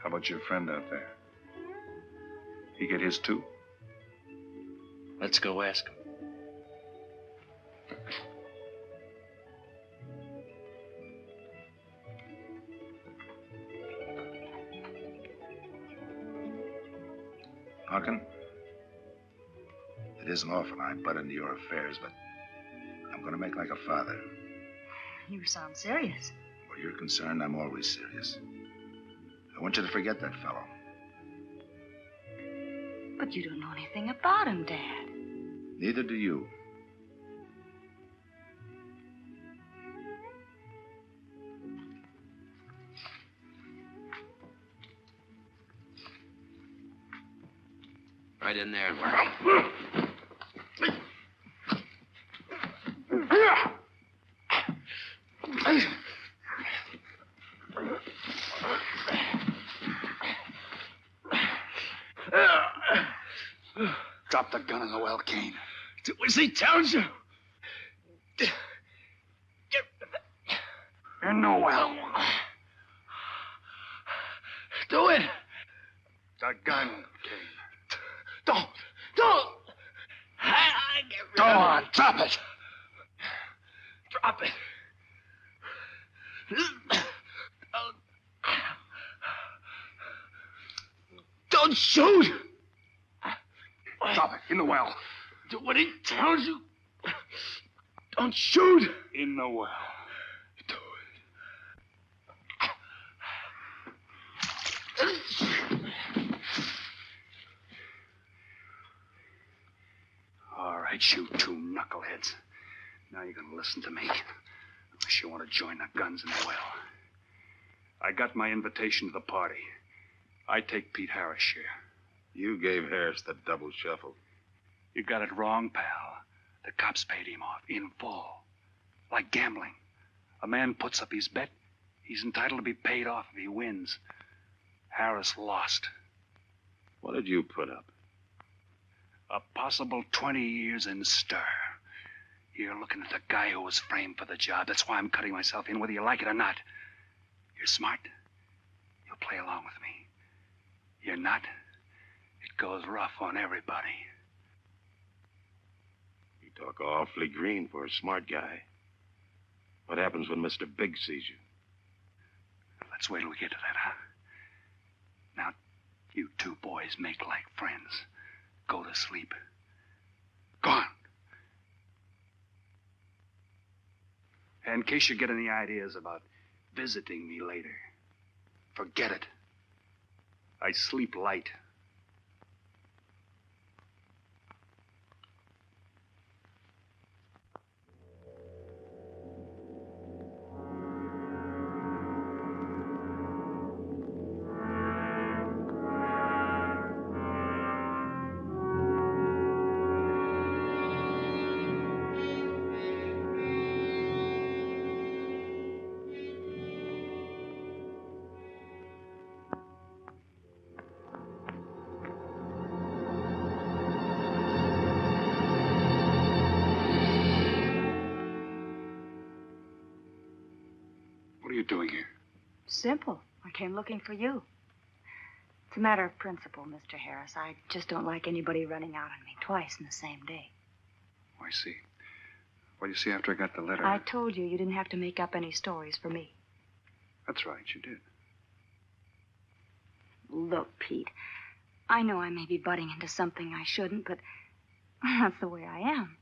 How about your friend out there? He get his too? Let's go ask him. Pumpkin, it isn't often I butt into your affairs, but I'm going to make like a father. You sound serious. Where you're concerned, I'm always serious. I want you to forget that fellow. But you don't know anything about him, Dad. Neither do you. Right in there. Drop the gun in the well, Kane. Do as he tells you. In the well. Do it. The gun, Kane. Don't. Go on, drop it. Drop it. Don't shoot. Drop it. In the well. Do what he tells you. Don't shoot. In the well. All right, you two knuckleheads. Now you're going to listen to me. Unless you want to join the guns in the well. I got my invitation to the party. I take Pete Harris' share. You gave Harris the double shuffle. You got it wrong, pal. The cops paid him off in full. Like gambling. A man puts up his bet. He's entitled to be paid off if he wins. Harris lost. What did you put up? A possible 20 years in stir. You're looking at the guy who was framed for the job. That's why I'm cutting myself in, whether you like it or not. You're smart. You'll play along with me. You're not. It goes rough on everybody. You talk awfully green for a smart guy. What happens when Mr. Big sees you? Let's wait till we get to that, huh? Now, you two boys make like friends. Go to sleep. Go on. And in case you get any ideas about visiting me later, forget it. I sleep light. doing here? Simple. I came looking for you. It's a matter of principle, Mr. Harris. I just don't like anybody running out on me twice in the same day. Oh, I see. Well, you see, after I got the letter... I told you you didn't have to make up any stories for me. That's right, you did. Look, Pete, I know I may be butting into something I shouldn't, but that's the way I am.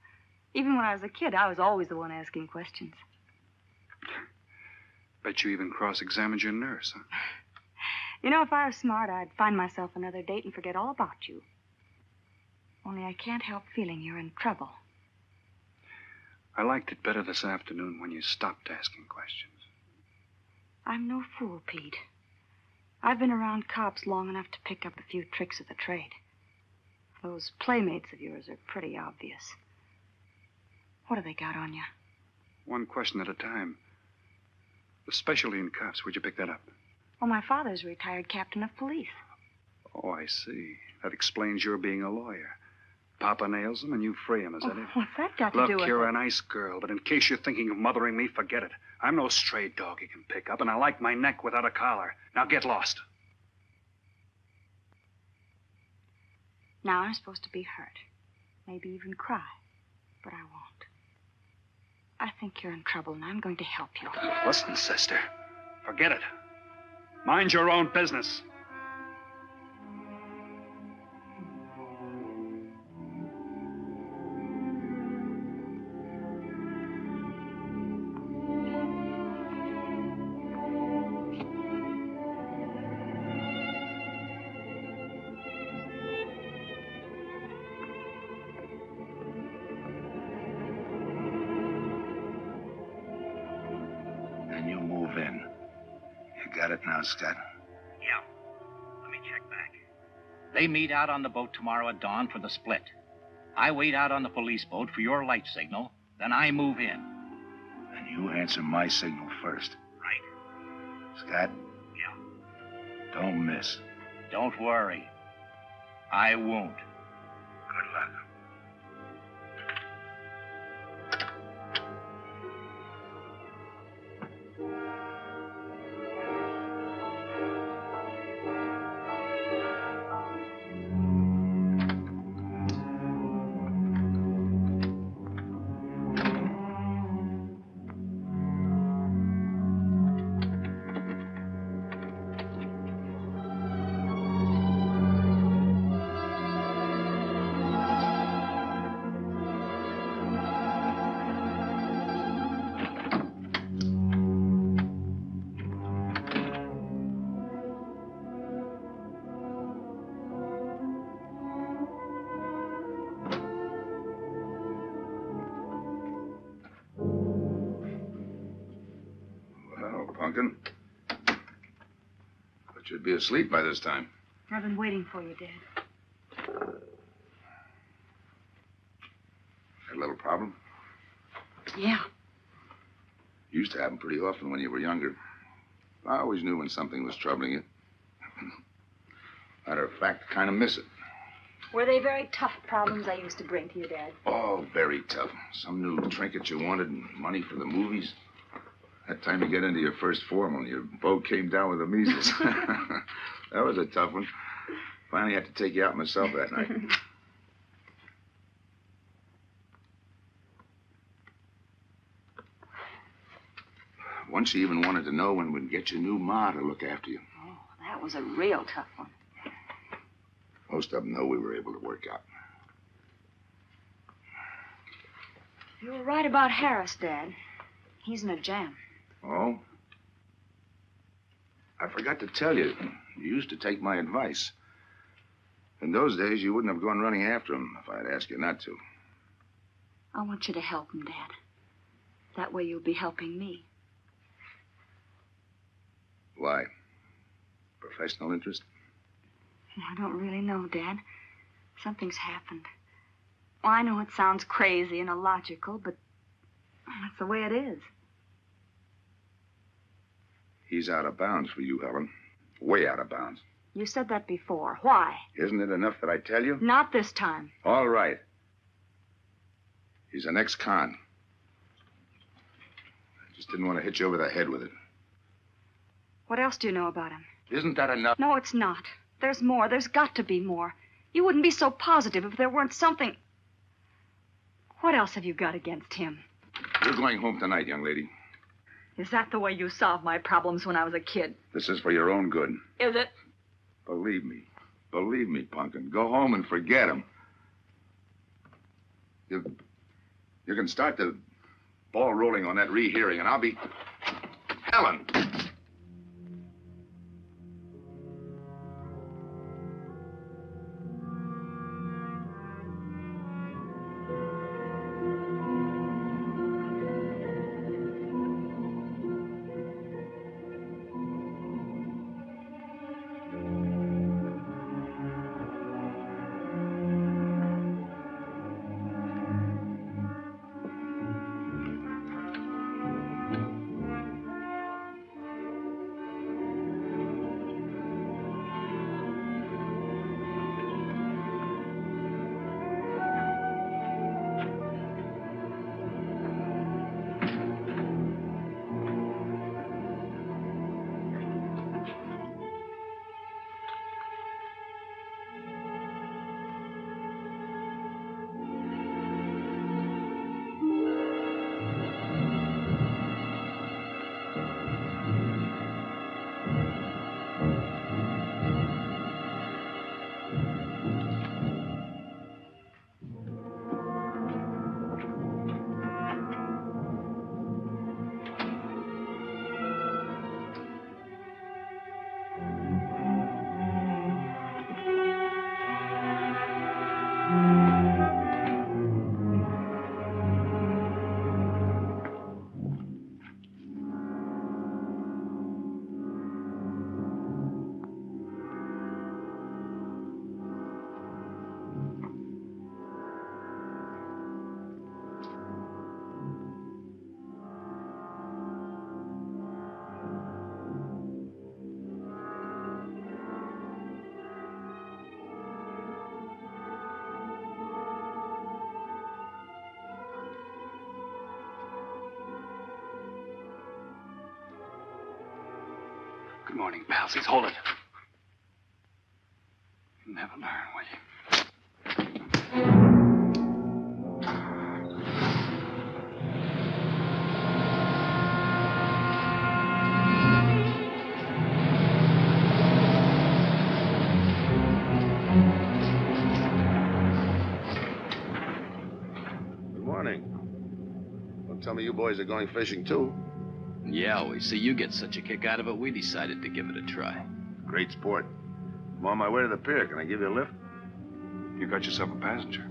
Even when I was a kid, I was always the one asking questions. Bet you even cross-examined your nurse, huh? You know, if I was smart, I'd find myself another date and forget all about you. Only I can't help feeling you're in trouble. I liked it better this afternoon when you stopped asking questions. I'm no fool, Pete. I've been around cops long enough to pick up a few tricks of the trade. Those playmates of yours are pretty obvious. What have they got on you? One question at a time. The specialty in cops, where'd you pick that up? Well, my father's a retired captain of police. Oh, I see. That explains your being a lawyer. Papa nails him and you free him, is that it? What's that got to do with Look, you're it? a nice girl, but in case you're thinking of mothering me, forget it. I'm no stray dog you can pick up, and I like my neck without a collar. Now get lost. Now I'm supposed to be hurt. Maybe even cry. But I won't. I think you're in trouble, and I'm going to help you. Listen, sister. Forget it. Mind your own business. And you move in. You got it now, Scott? Yeah. Let me check back. They meet out on the boat tomorrow at dawn for the split. I wait out on the police boat for your light signal, then I move in. And you answer my signal first. Right. Scott? Yeah. Don't miss. Don't worry. I won't. Good luck. Pumpkin. Thought you'd be asleep by this time. I've been waiting for you, Dad. Had a little problem? Yeah. Used to happen pretty often when you were younger. I always knew when something was troubling you. Matter of fact, I kind of miss it. Were they very tough problems I used to bring to you, Dad? Oh, very tough. Some new trinket you wanted and money for the movies. That time you get into your first formal, your boat came down with the measles. That was a tough one. Finally had to take you out myself that night. Once you even wanted to know when we'd get your new ma to look after you. Oh, that was a real tough one. Most of them know we were able to work out. You were right about Harris, Dad. He's in a jam. Oh? I forgot to tell you. You used to take my advice. In those days, you wouldn't have gone running after him if I'd asked you not to. I want you to help him, Dad. That way you'll be helping me. Why? Professional interest? I don't really know, Dad. Something's happened. Well, I know it sounds crazy and illogical, but that's the way it is. He's out of bounds for you, Helen. Way out of bounds. You said that before. Why? Isn't it enough that I tell you? Not this time. All right. He's an ex-con. I just didn't want to hit you over the head with it. What else do you know about him? Isn't that enough? No, it's not. There's more. There's got to be more. You wouldn't be so positive if there weren't something. What else have you got against him? You're going home tonight, young lady. Is that the way you solved my problems when I was a kid? This is for your own good. Is it? Believe me. Believe me, Punkin. Go home and forget him. You can start the ball rolling on that rehearing, and I'll be... Helen! Good morning, palsies. Hold it. You'll never learn, will you? Good morning. Don't tell me you boys are going fishing, too. Yeah, we see you get such a kick out of it, we decided to give it a try. Great sport. I'm on my way to the pier. Can I give you a lift? You got yourself a passenger.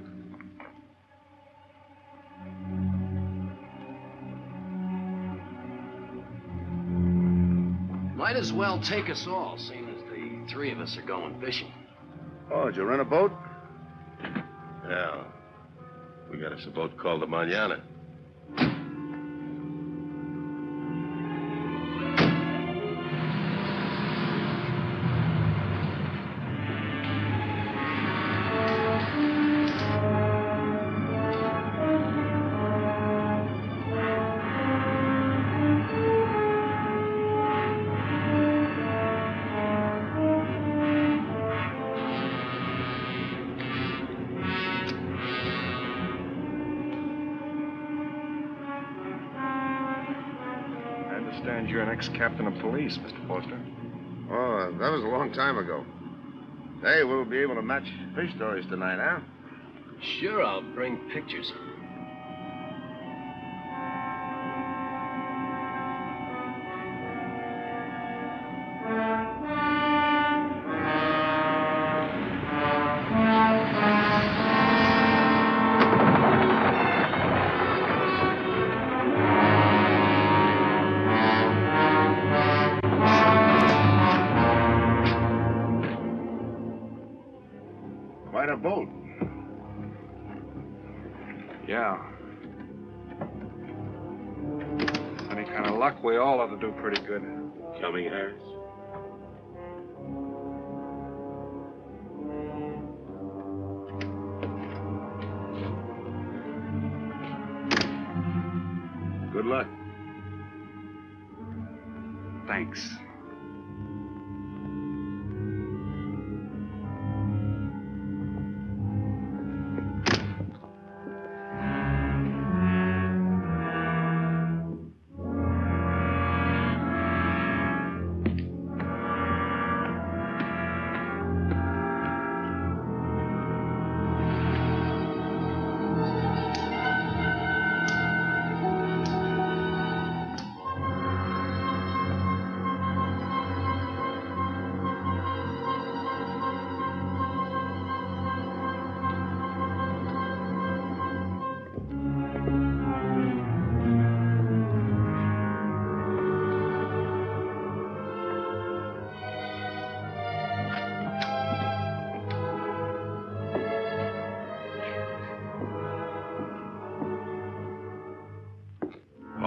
Might as well take us all, seeing as the three of us are going fishing. Oh, did you rent a boat? Yeah. We got us a boat called the Manana. You're an ex-captain of police, Mr. Foster. Oh, that was a long time ago. Hey, we'll be able to match fish stories tonight, huh? Sure, I'll bring pictures. Quite a boat. Yeah. Any kind of luck, we all ought to do pretty good. Coming, Harris? Good luck. Thanks.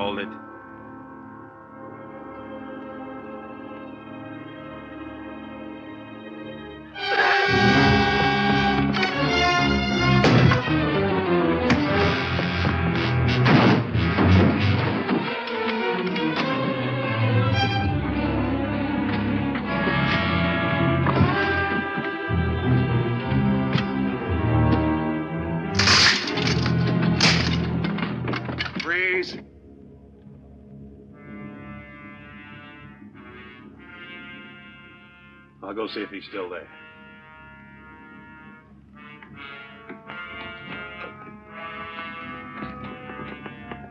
hold it. Freeze. I'll go see if he's still there.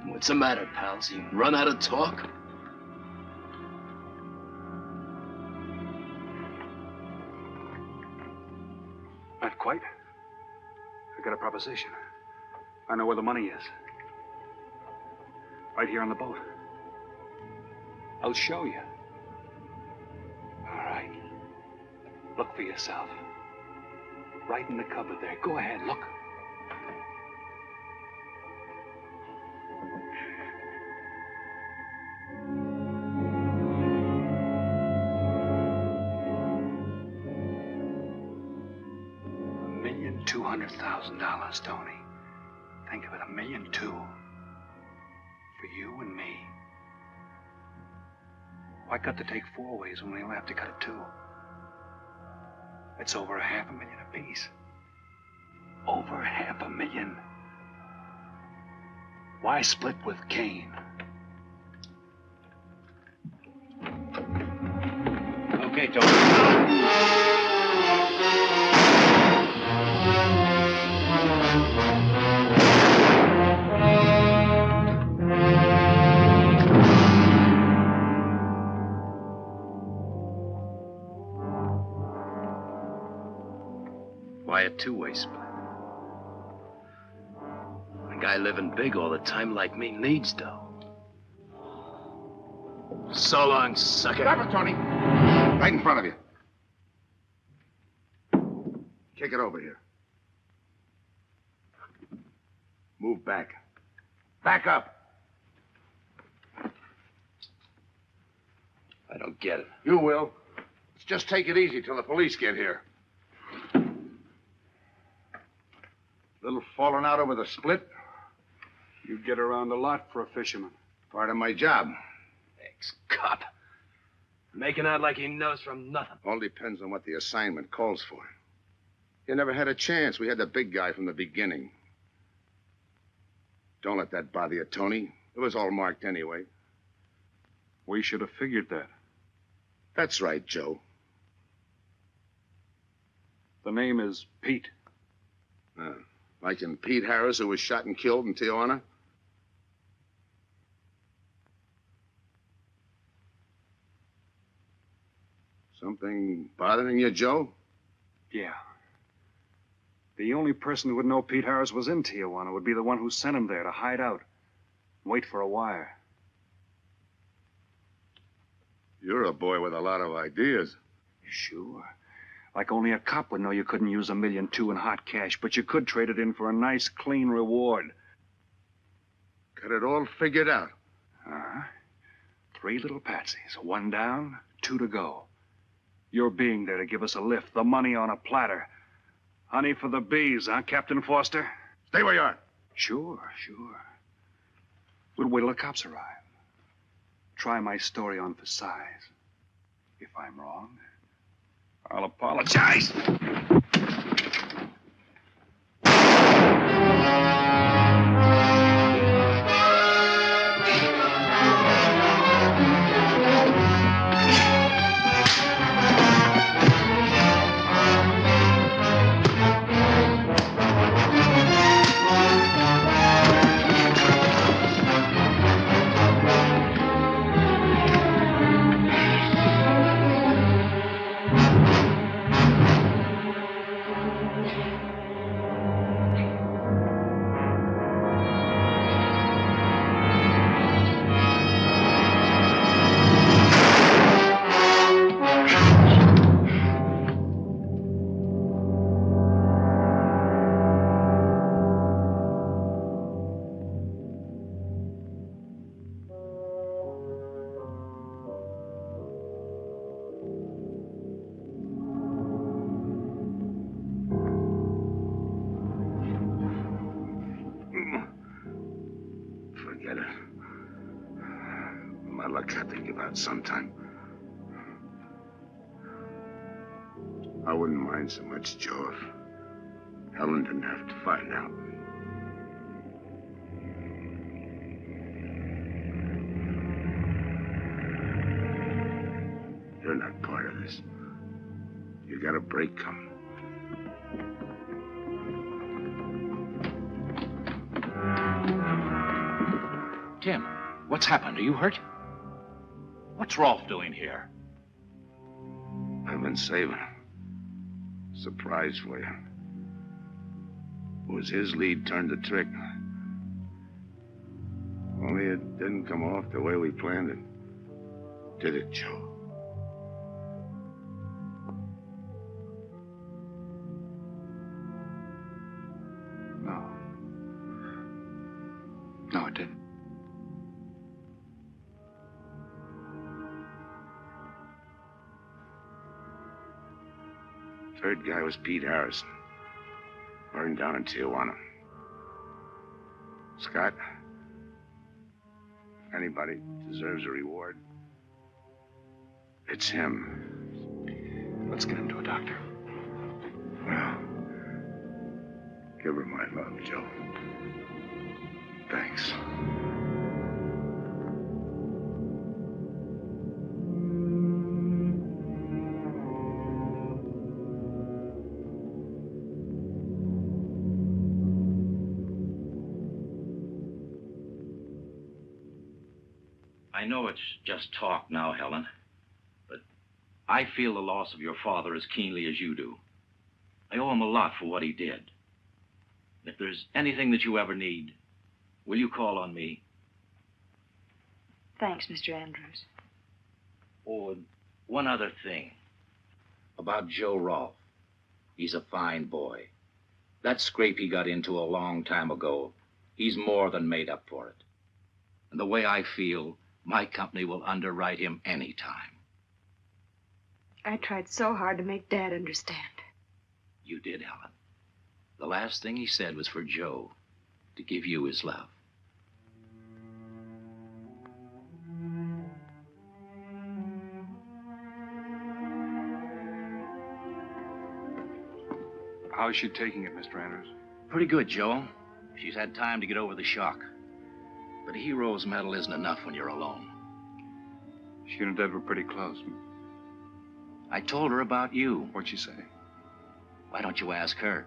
What's the matter, pals? You run out of talk? Not quite. I got a proposition. I know where the money is. Right here on the boat. I'll show you. All right. Look for yourself. Right in the cupboard there. Go ahead, look. $1,200,000, Tony. Think of it, $1.2 million. For you and me. Why cut the take 4 ways when we only have to cut it 2? It's over $500,000 apiece. Over $500,000. Why split with Kane? Okay, Tony. Why a two-way split? A guy living big all the time like me needs dough. So long, sucker. Stop it, Tony. Right in front of you. Kick it over here. Move back. Back up. I don't get it. You will. Let's just take it easy till the police get here. Little falling out over the split. You get around a lot for a fisherman. Part of my job. Ex-cop. Making out like he knows from nothing. All depends on what the assignment calls for. You never had a chance. We had the big guy from the beginning. Don't let that bother you, Tony. It was all marked anyway. We should have figured that. That's right, Joe. The name is Pete. Like in Pete Harris, who was shot and killed in Tijuana? Something bothering you, Joe? Yeah. The only person who would know Pete Harris was in Tijuana would be the one who sent him there to hide out. Wait for a wire. You're a boy with a lot of ideas. Sure. Like only a cop would know you couldn't use $1.2 million in hot cash, but you could trade it in for a nice, clean reward. Got it all figured out. 3 little patsies. 1 down, 2 to go. Your being there to give us a lift. The money on a platter. Honey for the bees, huh, Captain Foster? Stay where you are. Sure. We'll wait till the cops arrive. Try my story on for size. If I'm wrong, I'll apologize. of luck have to give out sometime. I wouldn't mind so much, Joe, if Helen didn't have to find out. You're not part of this. You got a break coming. Tim, what's happened? Are you hurt? What's Rolfe doing here? I've been saving a surprise for you. It was his lead turned the trick. Only it didn't come off the way we planned it. Did it, Joe? No. No, it didn't. Third guy was Pete Harrison. Burned down in Tijuana. Scott, if anybody deserves a reward, it's him. Let's get him to a doctor. Well, give her my love, Joe. Thanks. I know it's just talk now, Helen, but I feel the loss of your father as keenly as you do. I owe him a lot for what he did. If there's anything that you ever need, will you call on me? Thanks, Mr. Andrews. Oh, and one other thing. About Joe Rolfe. He's a fine boy. That scrape he got into a long time ago, he's more than made up for it. And the way I feel, my company will underwrite him any time. I tried so hard to make Dad understand. You did, Helen. The last thing he said was for Joe to give you his love. How's she taking it, Mr. Andrews? Pretty good, Joe. She's had time to get over the shock. But a hero's medal isn't enough when you're alone. She and Dad were pretty close. I told her about you. What'd she say? Why don't you ask her?